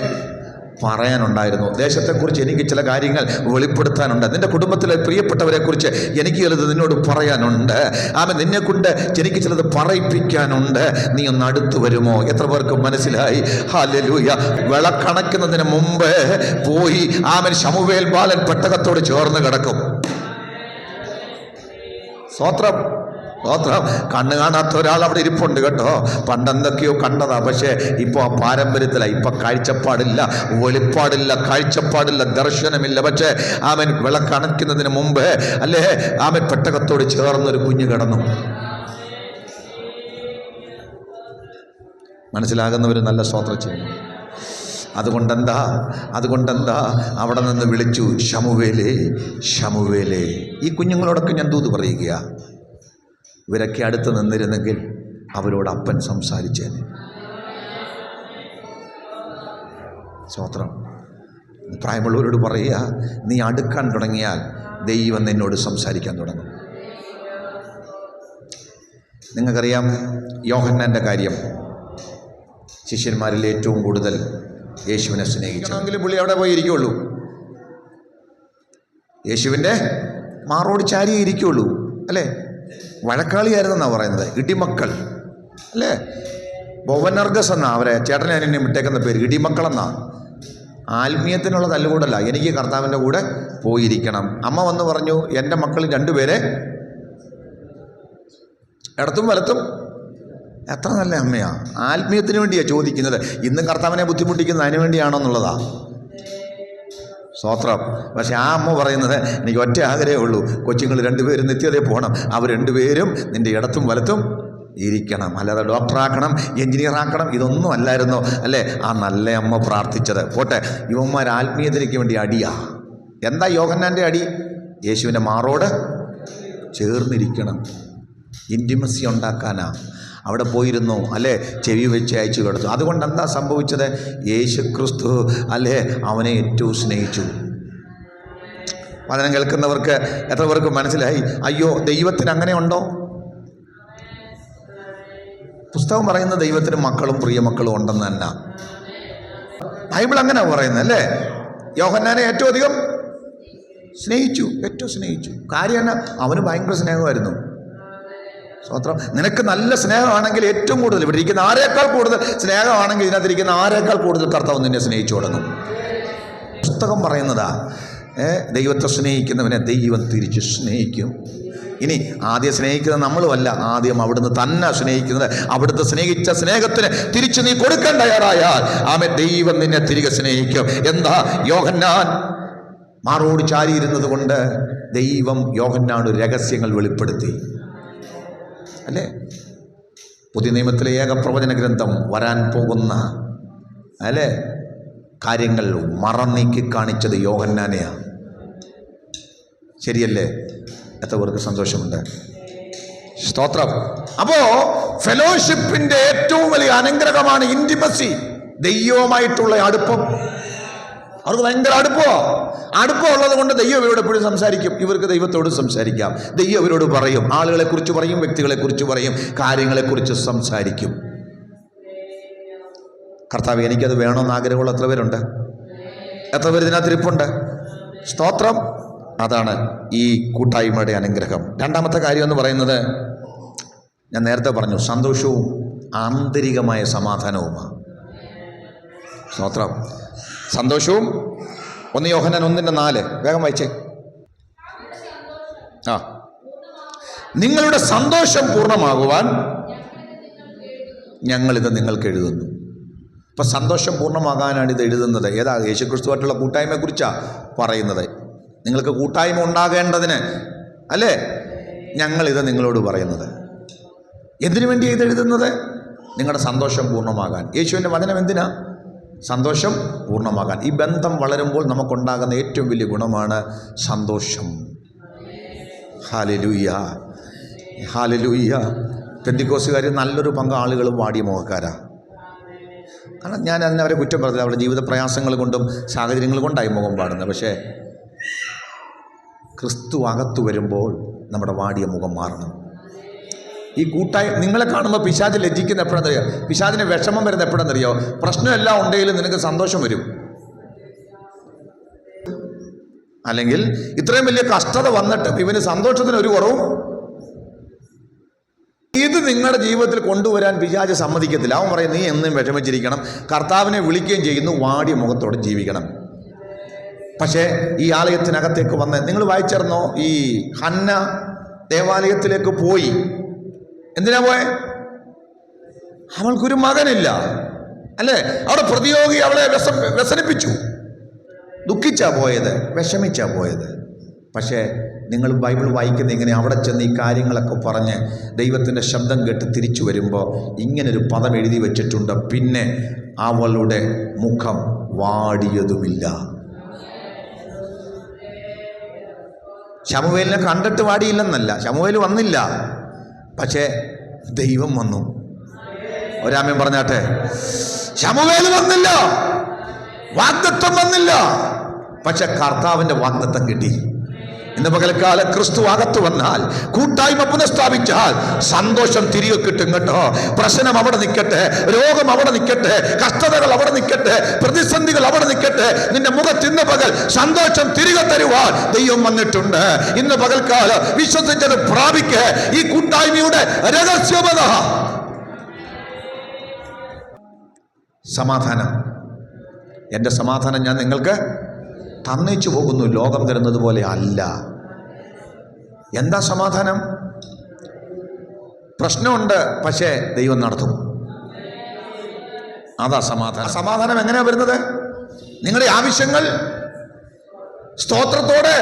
പറയാനുണ്ടായിരുന്നു. ദേശത്തെക്കുറിച്ച് എനിക്ക് ചില കാര്യങ്ങൾ വെളിപ്പെടുത്താനുണ്ട്. നിൻ്റെ കുടുംബത്തിലെ പ്രിയപ്പെട്ടവരെക്കുറിച്ച് എനിക്ക് ചിലത് നിന്നോട് പറയാനുണ്ട്. നിന്നെക്കൊണ്ട് എനിക്ക് ചിലത് പറയിപ്പിക്കാനുണ്ട്. നീ ഒന്ന് അടുത്ത് വരുമോ? എത്ര പേർക്ക് മനസ്സിലായി? ഹല്ലേലൂയ. വിളക്കണക്കുന്നതിന് മുമ്പ് പോയി ശമൂവേൽ ബാലൻ പെട്ടകത്തോട് ചേർന്ന് കിടക്കും. സ്തോത്രം. സ്തോത്രം. കണ്ണ് കാണാത്ത ഒരാൾ അവിടെ ഇരിപ്പുണ്ട് കേട്ടോ. പണ്ടെന്തൊക്കെയോ കണ്ടതാ, പക്ഷേ ഇപ്പോൾ ആ പാരമ്പര്യത്തിലാണ്. ഇപ്പം കാഴ്ചപ്പാടില്ല, വെളിപ്പാടില്ല, കാഴ്ചപ്പാടില്ല, ദർശനമില്ല. പക്ഷേ ആമൻ വിളക്കണയ്ക്കുന്നതിന് മുമ്പ്, അല്ലേ, ആമൻ പെട്ടകത്തോട് ചേർന്നൊരു കുഞ്ഞ് കിടന്നു. മനസ്സിലാകുന്നവർ നല്ല സ്തോത്രം ചെയ്യണം. അതുകൊണ്ടെന്താ അവിടെ നിന്ന് വിളിച്ചു, ശമൂവേലേ, ശമൂവേലേ. ഈ കുഞ്ഞുങ്ങളോടൊക്കെ ഞാൻ ദൂത് പറയുക, ഇവരൊക്കെ അടുത്ത് നിന്നിരുന്നെങ്കിൽ അവരോട് അപ്പൻ സംസാരിച്ചേനെ. സ്തോത്രം. പ്രായമുള്ളവരോട് പറയുക, നീ അടുക്കാൻ തുടങ്ങിയാൽ ദൈവം നിന്നോട് സംസാരിക്കാൻ തുടങ്ങും. നിങ്ങൾക്കറിയാം യോഹന്നാൻ്റെ കാര്യം. ശിഷ്യന്മാരിൽ ഏറ്റവും കൂടുതൽ യേശുവിനെ സ്നേഹിച്ചെങ്കിലും പുള്ളി അവിടെ പോയി ഇരിക്കുള്ളൂ. യേശുവിൻ്റെ മാറോട് ചാരിയേ ഇരിക്കുള്ളൂ, അല്ലേ? വഴക്കാളിയായിരുന്നെന്നാണ് പറയുന്നത്. ഇടിമക്കൾ, അല്ലേ? ബൊവനർഗസ് എന്നാ അവരെ ചേട്ടനെ എന്നെ വിട്ടേക്കുന്ന പേര്, ഇടിമക്കളെന്നാ. ആത്മീയത്തിനുള്ള തല്ലുകൂടല്ല, എനിക്ക് കർത്താവിൻ്റെ കൂടെ പോയിരിക്കണം. അമ്മ വന്ന് പറഞ്ഞു, എൻ്റെ മക്കൾ 2 പേരെ ഇടത്തും വലത്തും. എത്ര നല്ല അമ്മയാ! ആത്മീയത്തിന് വേണ്ടിയാണ് ചോദിക്കുന്നത്. ഇന്നും കർത്താവിനെ ബുദ്ധിമുട്ടിക്കുന്നത് അതിനു വേണ്ടിയാണോ എന്നുള്ളതാ. സ്തോത്രം. പക്ഷെ ആ അമ്മ പറയുന്നത്, എനിക്ക് ഒറ്റ ആഗ്രഹമേ ഉള്ളൂ, കൊച്ചുങ്ങൾ രണ്ടുപേരും നിത്യതയിൽ പോകണം, അവർ രണ്ടുപേരും നിൻ്റെ ഇടത്തും വലത്തും ഇരിക്കണം, അല്ലാതെ ഡോക്ടറാക്കണം, എഞ്ചിനീയറാക്കണം, ഇതൊന്നും അല്ലായിരുന്നോ അല്ലേ ആ നല്ല അമ്മ പ്രാർത്ഥിച്ചത്. പോട്ടെ, യുവന്മാർ ആത്മീയതയ്ക്ക് വേണ്ടി അടിയാ. എന്താ യോഹന്നാൻ്റെ അടി? യേശുവിൻ്റെ മാറോട് ചേർന്നിരിക്കണം, ഇൻറ്റിമസി ഉണ്ടാക്കാനാ. അവിടെ പോയിരുന്നു അല്ലേ, ചെവി വെച്ച് അയച്ചു കൊടുത്തു. അതുകൊണ്ട് എന്താ സംഭവിച്ചത്? യേശു ക്രിസ്തു അല്ലേ അവനെ ഏറ്റവും സ്നേഹിച്ചു. വചനം കേൾക്കുന്നവർക്ക് എത്ര പേർക്ക് മനസ്സിലായി? അയ്യോ, ദൈവത്തിന് അങ്ങനെ ഉണ്ടോ? പുസ്തകം പറയുന്ന ദൈവത്തിന് മക്കളും പ്രിയമക്കളും ഉണ്ടെന്ന് തന്നെ ബൈബിൾ അങ്ങനെ പറയുന്നത് അല്ലേ. യോഹന്നാനെ ഏറ്റവും അധികം സ്നേഹിച്ചു, ഏറ്റവും സ്നേഹിച്ചു. കാര്യം എന്നാ? അവന് ഭയങ്കര സ്നേഹമായിരുന്നു. സ്തോത്രം. നിനക്ക് നല്ല സ്നേഹമാണെങ്കിൽ ഏറ്റവും കൂടുതൽ ഇവിടെ ഇരിക്കുന്ന ആരേക്കാൾ കൂടുതൽ സ്നേഹമാണെങ്കിൽ ഇതിനകത്തിരിക്കുന്ന ആരേക്കാൾ കൂടുതൽ കർത്താവ് നിന്നെ സ്നേഹിച്ചു തുടങ്ങും. പുസ്തകം പറയുന്നതാ, ദൈവത്തെ സ്നേഹിക്കുന്നവനെ ദൈവം തിരിച്ച് സ്നേഹിക്കും. ഇനി ആദ്യം സ്നേഹിക്കുന്നത് നമ്മളുമല്ല, ആദ്യം അവിടുന്ന് തന്നെ സ്നേഹിക്കുന്നത്. അവിടുത്തെ സ്നേഹിച്ച സ്നേഹത്തിന് തിരിച്ച് നീ കൊടുക്കാൻ തയ്യാറായാൽ ആമേൻ, ദൈവം നിന്നെ തിരികെ സ്നേഹിക്കും. എന്താ? യോഹന്നാൻ മാറോട് ചാരിയിരുന്നത് കൊണ്ട് ദൈവം യോഹന്നാനോട് രഹസ്യങ്ങൾ വെളിപ്പെടുത്തി അല്ലേ. പുതിയ നിയമത്തിലെ ഏക പ്രവചന ഗ്രന്ഥം വരാൻ പോകുന്ന അല്ലേ കാര്യങ്ങൾ മറന്നീക്കി കാണിച്ചത് യോഹന്നാനെയാണ്. ശരിയല്ലേ? എത്ര പേർക്ക് സന്തോഷമുണ്ട്? സ്തോത്രം. അപ്പോ ഫെലോഷിപ്പിന്റെ ഏറ്റവും വലിയ അനുഗ്രഹമാണ് ഇൻറ്റിമസി, ദൈവവുമായിട്ടുള്ള അടുപ്പം. അവർക്ക് ഭയങ്കര അടുപ്പം ഉള്ളത് കൊണ്ട് ദൈവം ഇവരോട് എപ്പോഴും സംസാരിക്കും. ഇവർക്ക് ദൈവത്തോട് സംസാരിക്കാം, ദൈവം ഇവരോട് പറയും, ആളുകളെക്കുറിച്ച് പറയും, വ്യക്തികളെക്കുറിച്ച് പറയും, കാര്യങ്ങളെക്കുറിച്ച് സംസാരിക്കും. കർത്താവ് എനിക്കത് വേണമെന്ന് ആഗ്രഹമുള്ള എത്ര പേരുണ്ട്? എത്ര പേര് ഇതിനകത്തിരിപ്പുണ്ട്? സ്തോത്രം. അതാണ് ഈ കൂട്ടായ്മയുടെ അനുഗ്രഹം. രണ്ടാമത്തെ കാര്യം എന്ന് പറയുന്നത് ഞാൻ നേരത്തെ പറഞ്ഞു, സന്തോഷവും ആന്തരികമായ സമാധാനവുമാണ്. സ്തോത്രം. സന്തോഷവും 1 യോഹന്നാൻ 1:4 വേഗം വായിച്ചേ. നിങ്ങളുടെ സന്തോഷം പൂർണ്ണമാകുവാൻ ഞങ്ങളിത് നിങ്ങൾക്ക് എഴുതുന്നു. ഇപ്പം സന്തോഷം പൂർണ്ണമാകാനാണ് ഇത് എഴുതുന്നത്. ഏതാ? യേശുക്രിസ്തുവായിട്ടുള്ള കൂട്ടായ്മയെക്കുറിച്ചാണ് പറയുന്നത്. നിങ്ങൾക്ക് കൂട്ടായ്മ ഉണ്ടാകേണ്ടതിന് അല്ലേ ഞങ്ങളിത് നിങ്ങളോട് പറയുന്നത്. എന്തിനു വേണ്ടിയാണ് ഇത് എഴുതുന്നത്? നിങ്ങളുടെ സന്തോഷം പൂർണ്ണമാകാൻ. യേശുവിൻ്റെ വചനം എന്തിനാ? സന്തോഷം പൂർണ്ണമാകാൻ. ഈ ബന്ധം വളരുമ്പോൾ നമുക്കുണ്ടാകുന്ന ഏറ്റവും വലിയ ഗുണമാണ് സന്തോഷം. Hallelujah, hallelujah. പെന്തിക്കോസുകാർ നല്ലൊരു പങ്ക് ആളുകളും വാടിയ മുഖക്കാരാണ്. കാരണം ഞാൻ അതിനെ അവരെ കുറ്റം പറഞ്ഞില്ല, അവരുടെ ജീവിത പ്രയാസങ്ങൾ കൊണ്ടും സാഹചര്യങ്ങൾ കൊണ്ടായി മുഖം പാടുന്നത്. പക്ഷേ ക്രിസ്തു അകത്തു വരുമ്പോൾ നമ്മുടെ വാടിയ മുഖം മാറണം. ഈ നിങ്ങളെ കാണുമ്പോൾ പിശാച് ലജ്ജിക്കുന്ന എപ്പോഴെന്നറിയോ? പിശാചിന് വിഷമം വരുന്ന എപ്പോഴെന്നറിയോ? പ്രശ്നമെല്ലാം ഉണ്ടെങ്കിലും നിനക്ക് സന്തോഷം വരും. അല്ലെങ്കിൽ ഇത്രയും വലിയ കഷ്ടത വന്നിട്ടും ഇവന് സന്തോഷത്തിന് ഒരു കുറവും. ഇത് നിങ്ങളുടെ ജീവിതത്തിൽ കൊണ്ടുവരാൻ പിശാച് സമ്മതിക്കത്തില്ല. അവൻ പറയും, നീ എന്നും വിഷമിച്ചിരിക്കണം, കർത്താവിനെ വിളിക്കുകയും ചെയ്യുന്നു, വാടിയ മുഖത്തോടെ ജീവിക്കണം. പക്ഷേ ഈ ആലയത്തിനകത്തേക്ക് വന്ന് നിങ്ങൾ വായിച്ചിരുന്നോ? ഈ ഹന്ന ദേവാലയത്തിലേക്ക് പോയി. എന്തിനാ പോയെ? അവൾക്കൊരു മകനില്ല അല്ലേ? അവിടെ പ്രതിയോഗി അവളെ വ്യസനിപ്പിച്ചു. ദുഃഖിച്ചാ പോയത്, വിഷമിച്ചാ പോയത്. പക്ഷേ നിങ്ങൾ ബൈബിൾ വായിക്കുന്ന ഇങ്ങനെ അവിടെ ചെന്ന് ഈ കാര്യങ്ങളൊക്കെ പറഞ്ഞ് ദൈവത്തിൻ്റെ ശബ്ദം കേട്ട് തിരിച്ചു വരുമ്പോൾ ഇങ്ങനൊരു പദം എഴുതി വച്ചിട്ടുണ്ട്, പിന്നെ അവളുടെ മുഖം വാടിയതുമില്ല. ശമൂവേലിനെ കണ്ടിട്ട് വാടിയില്ലെന്നല്ല, ശമൂവേൽ വന്നില്ല, പക്ഷേ ദൈവം വന്നു. ഒരാമൻ പറഞ്ഞാട്ടെ. ശമൂവേൽ വന്നില്ല, വാഗ്ദത്തം വന്നില്ല, പക്ഷെ കർത്താവിൻ്റെ വാഗ്ദത്തം കിട്ടി. ഇന്ന് പകൽക്കാലം ക്രിസ്തു അകത്ത് വന്നാൽ, കൂട്ടായ്മ പുനഃസ്ഥാപിച്ചാൽ സന്തോഷം തിരികെ കിട്ടും കേട്ടോ. പ്രശ്നം അവിടെ നിൽക്കട്ടെ, രോഗം അവിടെ നിൽക്കട്ടെ, കഷ്ടതകൾ അവിടെ നിൽക്കട്ടെ, പ്രതിസന്ധികൾ അവിടെ നിൽക്കട്ടെ, നിന്റെ മുഖത്ത് ഇന്ന് പകൽ സന്തോഷം തിരികെ തരുവാൻ ദൈവം വന്നിട്ടുണ്ട്. ഇന്ന് പകൽക്കാലം വിശ്വസിച്ചത് പ്രാപിക്ക്. ഈ കൂട്ടായ്മയുടെ രഹസ്യമത സമാധാനം. എൻ്റെ സമാധാനം ഞാൻ നിങ്ങൾക്ക് തന്നേച്ചു പോകുന്നു, ലോകം തരുന്നത് പോലെ അല്ല. എന്താ സമാധാനം? പ്രശ്നമുണ്ട്, പക്ഷേ ദൈവം നടത്തും. അതാ സമാധാനം. സമാധാനം എങ്ങനെയാ വരുന്നത്? നിങ്ങളുടെ ആവശ്യങ്ങൾ സ്തോത്രത്തോടെ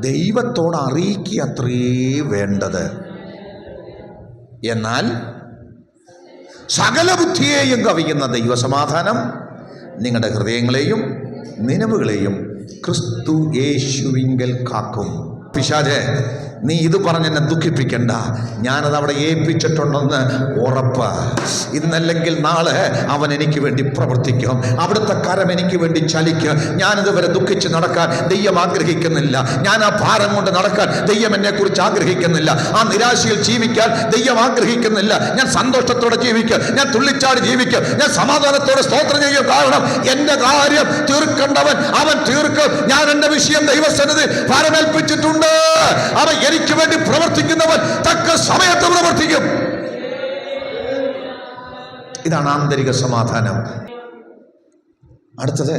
ദൈവത്തോട് അറിയിക്കുക അത്രേ വേണ്ടത്. എന്നാൽ സകല ബുദ്ധിയെയും കവിയുന്ന ദൈവസമാധാനം നിങ്ങളുടെ ഹൃദയങ്ങളെയും നിലവുകളെയും ക്രിസ്തു യേശുവിങ്കൽ കാക്കും. പിശാചേ, നീ ഇത് പറഞ്ഞെന്നെ ദുഃഖിപ്പിക്കണ്ട, ഞാനത് അവിടെ ഏൽപ്പിച്ചിട്ടുണ്ടെന്ന് ഉറപ്പ്. ഇന്നല്ലെങ്കിൽ നാളെ അവൻ എനിക്ക് വേണ്ടി പ്രവർത്തിക്കും. അവിടുത്തെ കരം എനിക്ക് വേണ്ടി ചലിക്കും. ഞാനിതുവരെ ദുഃഖിച്ച് നടക്കാൻ ദൈവം ആഗ്രഹിക്കുന്നില്ല. ഞാൻ ആ ഭാരം കൊണ്ട് നടക്കാൻ ദൈവം എന്നെക്കുറിച്ച് ആഗ്രഹിക്കുന്നില്ല. ആ നിരാശയിൽ ജീവിക്കാൻ ദൈവം ആഗ്രഹിക്കുന്നില്ല. ഞാൻ സന്തോഷത്തോടെ ജീവിക്കും, ഞാൻ തുള്ളിച്ചാടി ജീവിക്കും, ഞാൻ സമാധാനത്തോടെ സ്തോത്രം ചെയ്യും. കാരണം എൻ്റെ കാര്യം തീർക്കേണ്ടവൻ അവൻ തീർക്കും. ഞാൻ എൻ്റെ വിഷയം ദൈവസന്നിധി ഭാരമേൽപ്പിച്ചിട്ടുണ്ട്. അവൻ എനിക്ക് വേണ്ടി പ്രവർത്തിക്കുന്നവൻ തക്ക സമയത്ത് പ്രവർത്തിക്കും. ഇതാണ് ആന്തരിക സമാധാനം. അടുത്തത്,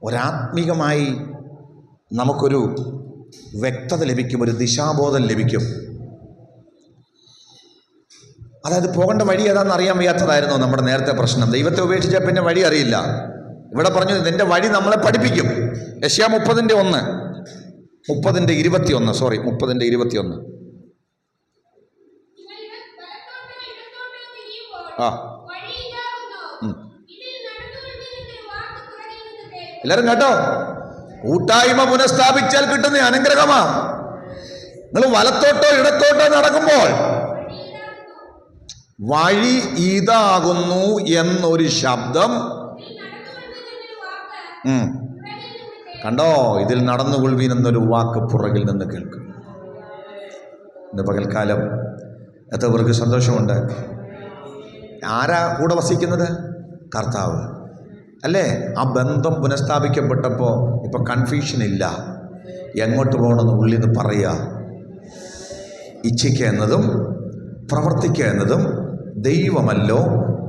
ഒരാത്മീകമായി നമുക്കൊരു വ്യക്തത ലഭിക്കും, ഒരു ദിശാബോധം ലഭിക്കും. അതായത് പോകേണ്ട വഴി ഏതാണെന്ന് അറിയാൻ വയ്യാത്തതായിരുന്നു നമ്മുടെ നേരത്തെ പ്രശ്നം. ദൈവത്തെ ഉപേക്ഷിച്ചാൽ പിന്നെ വഴി അറിയില്ല. ഇവിടെ പറഞ്ഞു ഇതിൻ്റെ വഴി നമ്മളെ പഠിപ്പിക്കും. യെശയ്യാ 30:1, 30:21, സോറി 30:21. ആ, എല്ലാവരും കേട്ടോ, കൂട്ടായ്മ പുനഃസ്ഥാപിച്ചാൽ കിട്ടുന്ന അനുഗ്രഹമാ. നിങ്ങൾ വലത്തോട്ടോ ഇടത്തോട്ടോ നടക്കുമ്പോൾ വഴി ഇതാകുന്നു എന്നൊരു ശബ്ദം കണ്ടോ, ഇതിൽ നടന്നുകൊള്ളുവീൻ എന്നൊരു വാക്ക് പുറകിൽ നിന്ന് കേൾക്കും. ഇന്ന് പകൽക്കാലം എത്രവർക്ക് സന്തോഷമുണ്ട്. ആരാ കൂടെ വസിക്കുന്നത്? കർത്താവ് അല്ലേ? ആ ബന്ധം പുനഃസ്ഥാപിക്കപ്പെട്ടപ്പോൾ ഇപ്പം കൺഫ്യൂഷൻ ഇല്ല. എങ്ങോട്ട് പോകണമെന്ന് ഉള്ളിൽ നിന്ന് പറയുക. ഇച്ഛിക്കുക എന്നതും പ്രവർത്തിക്കുക എന്നതും ദൈവമല്ലോ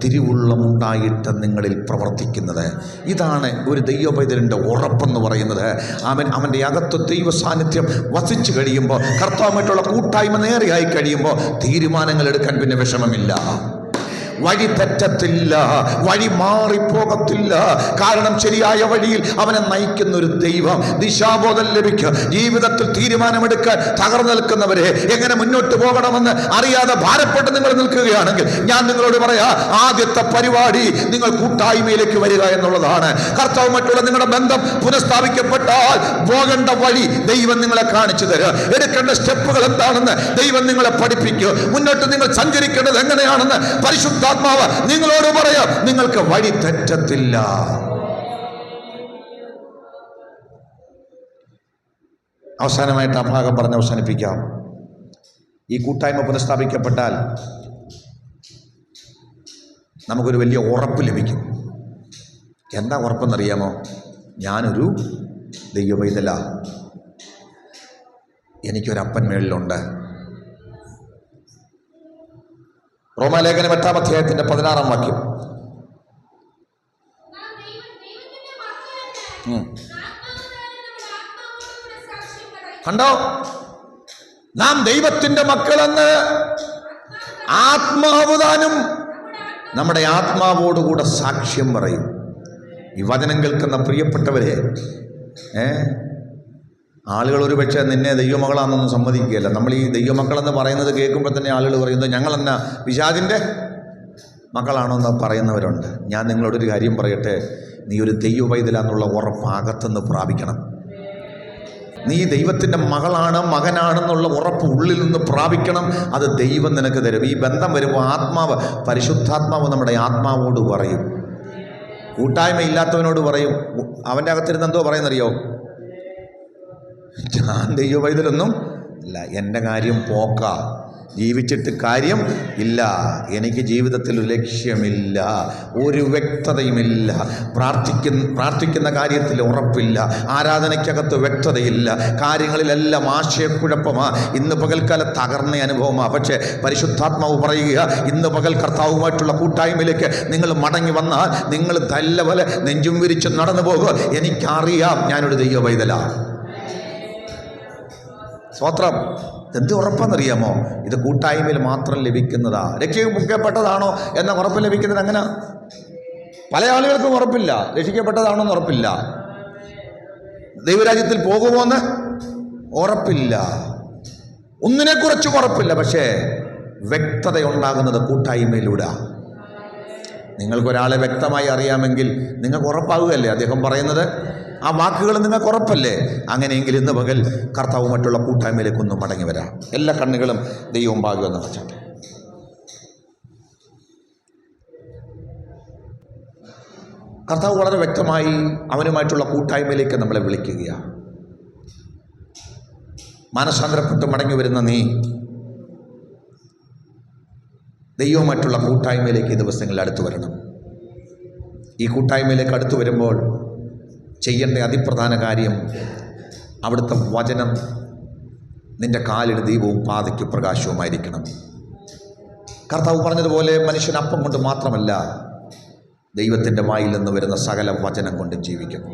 തിരുവുള്ളമുണ്ടായിട്ട് നിങ്ങളിൽ പ്രവർത്തിക്കുന്നത്. ഇതാണ് ഒരു ദൈവപൈതലിൻ്റെ ഉറപ്പെന്ന് പറയുന്നത്. അവൻ്റെ അകത്ത് ദൈവ സാന്നിധ്യം വസിച്ചു കഴിയുമ്പോൾ, കർത്താവുമായിട്ടുള്ള കൂട്ടായ്മ നേരെയായി കഴിയുമ്പോൾ തീരുമാനങ്ങൾ എടുക്കാൻ പിന്നെ വിഷമമില്ല. വഴി തെറ്റത്തില്ല, വഴി മാറിപ്പോകത്തില്ല. കാരണം ശരിയായ വഴിയിൽ അവനെ നയിക്കുന്ന ഒരു ദൈവം. ദിശാബോധം ലഭിക്കുക. ജീവിതത്തിൽ തീരുമാനമെടുക്കാൻ തകർന്നു നിൽക്കുന്നവരെ എങ്ങനെ മുന്നോട്ട് പോകണമെന്ന് അറിയാതെ ഭാരപ്പെട്ട് നിങ്ങൾ നിൽക്കുകയാണെങ്കിൽ ഞാൻ നിങ്ങളോട് പറയാ, ആദ്യത്തെ പരിപാടി നിങ്ങൾ കൂട്ടായ്മയിലേക്ക് വരിക എന്നുള്ളതാണ്. കർത്താവുമായിട്ടുള്ള നിങ്ങളുടെ ബന്ധം പുനഃസ്ഥാപിക്കപ്പെട്ടാൽ പോകേണ്ട വഴി ദൈവം നിങ്ങളെ കാണിച്ചു തരിക. എടുക്കേണ്ട സ്റ്റെപ്പുകൾ എന്താണെന്ന് ദൈവം നിങ്ങളെ പഠിപ്പിക്കുക. മുന്നോട്ട് നിങ്ങൾ സഞ്ചരിക്കേണ്ടത് എങ്ങനെയാണെന്ന് പരിശുദ്ധാത്മാവ് നിങ്ങളോട് പറയാം. നിങ്ങൾക്ക് വഴി തെറ്റത്തില്ല. അവസാനമായിട്ട് ആ ഭാഗം പറഞ്ഞ് അവസാനിപ്പിക്കാം. ഈ കൂട്ടായ്മ പുനഃസ്ഥാപിക്കപ്പെട്ടാൽ നമുക്കൊരു വലിയ ഉറപ്പ് ലഭിക്കും. എന്താ ഉറപ്പെന്നറിയാമോ? ഞാനൊരു ദൈവപൈതല, എനിക്കൊരപ്പൻ മേളിലുണ്ട്. റോമാലേഖനം 8:16 കണ്ടോ? നാം ദൈവത്തിന്റെ മക്കളെന്ന് ആത്മാവ് താനും നമ്മുടെ ആത്മാവോടുകൂടെ സാക്ഷ്യം പറയും. ഈ വചനം കേൾക്കുന്ന പ്രിയപ്പെട്ടവരെ, ആളുകൾ ഒരു പക്ഷേ നിന്നെ ദൈവമകളാണെന്നൊന്നും സമ്മതിക്കുകയല്ല. നമ്മൾ ഈ ദൈവമക്കളെന്ന് പറയുന്നത് കേൾക്കുമ്പോൾ തന്നെ ആളുകൾ പറയുന്നത് ഞങ്ങളെന്നാ പിശാചിൻ്റെ മക്കളാണോ എന്ന് പറയുന്നവരുണ്ട്. ഞാൻ നിങ്ങളോടൊരു കാര്യം പറയട്ടെ, നീ ഒരു ദൈവപൈതലാന്നുള്ള ഉറപ്പ് അകത്തുനിന്ന് പ്രാപിക്കണം. നീ ദൈവത്തിൻ്റെ മകളാണ്, മകനാണെന്നുള്ള ഉറപ്പ് ഉള്ളിൽ നിന്ന് പ്രാപിക്കണം. അത് ദൈവം നിനക്ക് തരും. ഈ ബന്ധം വരുമ്പോൾ ആത്മാവ്, പരിശുദ്ധാത്മാവ് നമ്മുടെ ആത്മാവോട് പറയും. കൂട്ടായ്മ ഇല്ലാത്തവനോട് പറയും. അവൻ്റെ അകത്തിരുന്ന് എന്തോ പറയുന്നറിയോ? ഞാൻ ദൈവപൈതലൊന്നും അല്ല, എൻ്റെ കാര്യം പോക്ക, ജീവിച്ചിട്ട് കാര്യം ഇല്ല, എനിക്ക് ജീവിതത്തിൽ ഒരു ലക്ഷ്യമില്ല, ഒരു വ്യക്തതയുമില്ല, പ്രാർത്ഥിക്കുന്ന കാര്യത്തിൽ ഉറപ്പില്ല, ആരാധനയ്ക്കകത്ത് വ്യക്തതയില്ല, കാര്യങ്ങളിലെല്ലാം ആശയക്കുഴപ്പമാണ്. ഇന്ന് പകൽക്കാലം തകർന്ന അനുഭവമാണ്. പക്ഷേ പരിശുദ്ധാത്മാവ് പറയുക, ഇന്ന് പകൽ കർത്താവുമായിട്ടുള്ള കൂട്ടായ്മയിലേക്ക് നിങ്ങൾ മടങ്ങി വന്നാൽ നിങ്ങൾ നല്ലപോലെ നെഞ്ചും വിരിച്ച് നടന്നു പോകുക. എനിക്കറിയാം ഞാനൊരു ദൈവപൈതലാണ്. സ്വത്രം. എന്ത് ഉറപ്പെന്നറിയാമോ? ഇത് കൂട്ടായ്മയിൽ മാത്രം ലഭിക്കുന്നതാ. രക്ഷിക്കപ്പെട്ടതാണോ എന്ന ഉറപ്പ് ലഭിക്കുന്നത് അങ്ങനെ പല ആളുകൾക്കും ഉറപ്പില്ല. രക്ഷിക്കപ്പെട്ടതാണോ എന്ന് ഉറപ്പില്ല. ദൈവരാജ്യത്തിൽ പോകുമോന്ന് ഉറപ്പില്ല, ഒന്നിനെക്കുറിച്ചും ഉറപ്പില്ല. പക്ഷേ വ്യക്തത ഉണ്ടാകുന്നത് കൂട്ടായ്മയിലൂടെ. നിങ്ങൾക്കൊരാളെ വ്യക്തമായി അറിയാമെങ്കിൽ നിങ്ങൾക്ക് ഉറപ്പാകുകയല്ലേ അദ്ദേഹം പറയുന്നത്? ആ വാക്കുകൾ നിങ്ങൾക്ക് ഉറപ്പല്ലേ? അങ്ങനെയെങ്കിൽ ഇന്ന് പകൽ കർത്താവ് മറ്റുള്ള കൂട്ടായ്മയിലേക്കൊന്നും മടങ്ങി വരാം. എല്ലാ കണ്ണുകളും ദൈവം ഭാഗ്യമെന്ന് വെച്ചാട്ടെ. കർത്താവ് വളരെ വ്യക്തമായി അവനുമായിട്ടുള്ള കൂട്ടായ്മയിലേക്ക് നമ്മളെ വിളിക്കുകയാണ്. മാനസാന്തരപ്പെട്ട് മടങ്ങി വരുന്ന നീ ദൈവവുമായിട്ടുള്ള കൂട്ടായ്മയിലേക്ക് ഈ ദിവസങ്ങളിൽ അടുത്തു വരണം. ഈ കൂട്ടായ്മയിലേക്ക് അടുത്തു വരുമ്പോൾ ചെയ്യേണ്ട അതിപ്രധാന കാര്യം അവിടുത്തെ വചനം നിന്റെ കാലിന് ദീപവും പാതയ്ക്ക് പ്രകാശവുമായിരിക്കണം. കർത്താവ് പറഞ്ഞതുപോലെ മനുഷ്യൻ അപ്പം കൊണ്ട് മാത്രമല്ല ദൈവത്തിൻ്റെ വായിൽ നിന്ന് വരുന്ന സകല വചനം കൊണ്ട് ജീവിക്കുന്നു.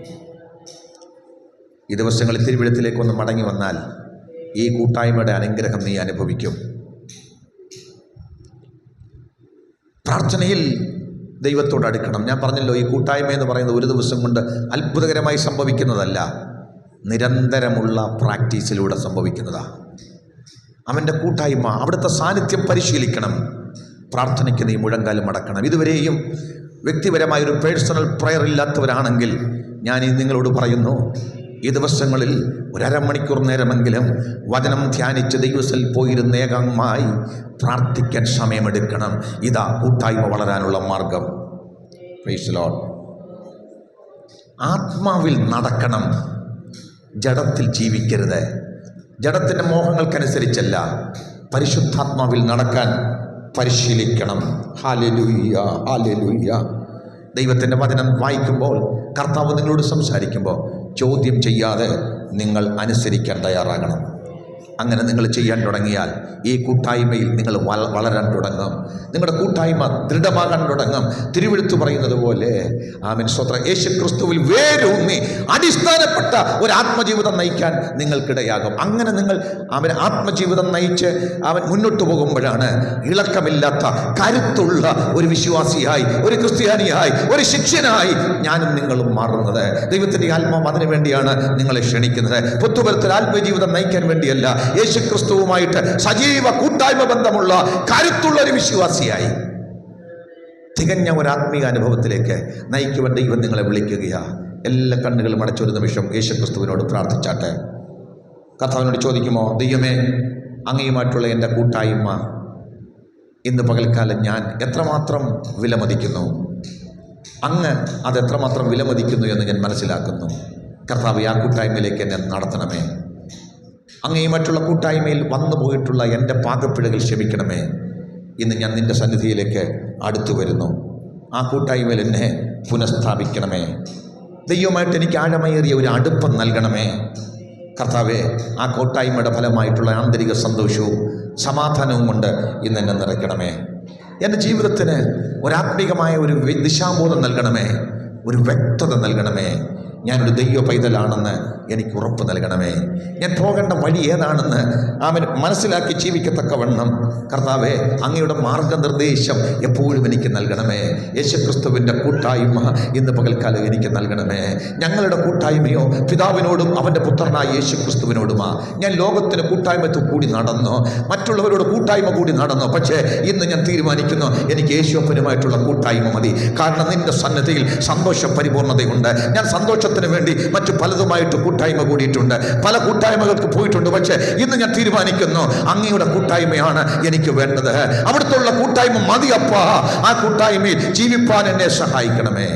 ഈ ദിവസങ്ങളിൽ തിരുവെഴുത്തിലേക്കൊന്ന് മടങ്ങി വന്നാൽ ഈ കൂട്ടായ്മയുടെ അനുഗ്രഹം നീ അനുഭവിക്കും. പ്രാർത്ഥനയിൽ ദൈവത്തോട് അടുക്കണം. ഞാൻ പറഞ്ഞല്ലോ, ഈ കൂട്ടായ്മ എന്ന് പറയുന്നത് ഒരു ദിവസം കൊണ്ട് അത്ഭുതകരമായി സംഭവിക്കുന്നതല്ല, നിരന്തരമുള്ള പ്രാക്ടീസിലൂടെ സംഭവിക്കുന്നതാണ്. അവൻ്റെ കൂട്ടായ്മ, അവിടുത്തെ സാന്നിധ്യം പരിശീലിക്കണം. പ്രാർത്ഥനയ്ക്ക് നീ മുഴങ്കാലും മടക്കണം. ഇതുവരെയും വ്യക്തിപരമായൊരു പേഴ്സണൽ പ്രയർ ഇല്ലാത്തവരാണെങ്കിൽ ഞാൻ നിങ്ങളോട് പറയുന്നു, ഈ ദിവസങ്ങളിൽ ഒരമണിക്കൂർ നേരമെങ്കിലും വചനം ധ്യാനിച്ച് ദൈവത്തിൽ പോയിരുന്ന് ഏകാന്തമായി പ്രാർത്ഥിക്കാൻ സമയമെടുക്കണം. ഇതാ കൂട്ടായ്മ വളരാനുള്ള മാർഗം. Price the Lord. ആത്മാവിൽ നടക്കണം, ജഡത്തിൽ ജീവിക്കരുത്. ജഡത്തിൻ്റെ മോഹങ്ങൾക്കനുസരിച്ചല്ല, പരിശുദ്ധാത്മാവിൽ നടക്കാൻ പരിശീലിക്കണം. Hallelujah, hallelujah. ദൈവത്തിൻ്റെ വചനം വായിക്കുമ്പോൾ, കർത്താവ് നിങ്ങളോട് സംസാരിക്കുമ്പോൾ ചോദ്യം ചെയ്യാതെ നിങ്ങൾ അനുസരിക്കാൻ തയ്യാറാകണം. അങ്ങനെ നിങ്ങൾ ചെയ്യാൻ തുടങ്ങിയാൽ ഈ കൂട്ടായ്മയിൽ നിങ്ങൾ വളരാൻ തുടങ്ങും. നിങ്ങളുടെ കൂട്ടായ്മ ദൃഢമാകാൻ തുടങ്ങും. തിരുവെഴുത്ത് പറയുന്നത് പോലെ ആമേൻ, സ്തോത്രം, യേശു ക്രിസ്തുവിൽ വേരൂന്നി അടിസ്ഥാനപ്പെട്ട ഒരു ആത്മജീവിതം നയിക്കാൻ നിങ്ങൾക്കിടയാകും. അങ്ങനെ നിങ്ങൾ അവൻ ആത്മജീവിതം നയിച്ച് അവൻ മുന്നോട്ട് പോകുമ്പോഴാണ് ഇളക്കമില്ലാത്ത കരുത്തുള്ള ഒരു വിശ്വാസിയായി, ഒരു ക്രിസ്ത്യാനിയായി, ഒരു ശിഷ്യനായി ഞാനും നിങ്ങളും മാറുന്നത്. ദൈവത്തിൻ്റെ ആത്മാവ് അതിനു വേണ്ടിയാണ് നിങ്ങളെ ക്ഷണിക്കുന്നത്. പുത്തുപരത്തിൽ ആത്മജീവിതം നയിക്കാൻ വേണ്ടിയല്ല, യേശു ക്രിസ്തുവുമായിട്ട് സജീവ കൂട്ടായ്മ ബന്ധമുള്ള കരുത്തുള്ള ഒരു വിശ്വാസിയായി തികഞ്ഞ ഒരു ആത്മീയ അനുഭവത്തിലേക്ക് നയിക്കുവാൻ ദൈവം നിങ്ങളെ വിളിക്കുകയാണ്. എല്ലാ കണ്ണുകളും അടച്ചൊരു നിമിഷം യേശു ക്രിസ്തുവിനോട് പ്രാർത്ഥിച്ചാട്ടെ. കർത്താവിനോട് ചോദിക്കുമോ, ദൈവമേ, അങ്ങയുമായിട്ടുള്ള എൻ്റെ കൂട്ടായ്മ ഇന്ന് പകൽക്കാലം ഞാൻ എത്രമാത്രം വിലമതിക്കുന്നു, അങ്ങ് അതെത്രമാത്രം വിലമതിക്കുന്നു എന്ന് ഞാൻ മനസ്സിലാക്കുന്നു. കർത്താവ്, ആ കൂട്ടായ്മയിലേക്ക് എന്നെ നടത്തണമേ. അങ്ങേ മറ്റുള്ള കൂട്ടായ്മയിൽ വന്നു പോയിട്ടുള്ള എൻ്റെ പാകപ്പിഴകൾ ക്ഷമിക്കണമേ. ഇന്ന് ഞാൻ നിൻ്റെ സന്നിധിയിലേക്ക് അടുത്തു വരുന്നു. ആ കൂട്ടായ്മയിൽ എന്നെ പുനഃസ്ഥാപിക്കണമേ. ദൈവമായിട്ട് എനിക്ക് ആഴമേറിയ ഒരു അടുപ്പം നൽകണമേ. കർത്താവേ, ആ കൂട്ടായ്മയുടെ ഫലമായിട്ടുള്ള ആന്തരിക സന്തോഷവും സമാധാനവും കൊണ്ട് ഇന്ന് എന്നെ നിറയ്ക്കണമേ. എൻ്റെ ജീവിതത്തിന് ഒരാത്മീകമായ ഒരു ദിശാബോധം നൽകണമേ, ഒരു വ്യക്തത നൽകണമേ. ഞാനൊരു ദൈവ പൈതലാണെന്ന് എനിക്ക് ഉറപ്പ് നൽകണമേ. ഞാൻ പോകേണ്ട വഴി ഏതാണെന്ന് അവൻ മനസ്സിലാക്കി ജീവിക്കത്തക്കവണ്ണം കർത്താവേ, അങ്ങയുടെ മാർഗനിർദ്ദേശം എപ്പോഴും എനിക്ക് നൽകണമേ. യേശുക്രിസ്തുവിൻ്റെ കൂട്ടായ്മ ഇന്ന് പകൽക്കാലം എനിക്ക് നൽകണമേ. ഞങ്ങളുടെ കൂട്ടായ്മയോ പിതാവിനോടും അവൻ്റെ പുത്രനായ യേശുക്രിസ്തുവിനോടുമാ. ഞാൻ ലോകത്തിന് കൂട്ടായ്മത്തിൽ കൂടി നടന്നു, മറ്റുള്ളവരോട് കൂട്ടായ്മ കൂടി നടന്നു. പക്ഷേ ഇന്ന് ഞാൻ തീരുമാനിക്കുന്നു, എനിക്ക് യേശുവപ്പനുമായിട്ടുള്ള കൂട്ടായ്മ മതി. കാരണം നിന്റെ സന്നിധിയിൽ സന്തോഷ പരിപൂർണതയുണ്ട്. ഞാൻ സന്തോഷത്തിന് വേണ്ടി മറ്റു പലതുമായിട്ട് കൂട്ടായ്മ കൂടിയിട്ടുണ്ട്, പല കൂട്ടായ്മകൾക്ക് പോയിട്ടുണ്ട്. പക്ഷേ ഇന്ന് ഞാൻ തീരുമാനിക്കുന്നു, അങ്ങയുടെ കൂട്ടായ്മയാണ് എനിക്ക് വേണ്ടത്. അവിടുത്തുള്ള കൂട്ടായ്മ മതിയപ്പാ. ആ കൂട്ടായ്മയിൽ ജീവിപ്പാൻ എന്നെ സഹായിക്കണമേ.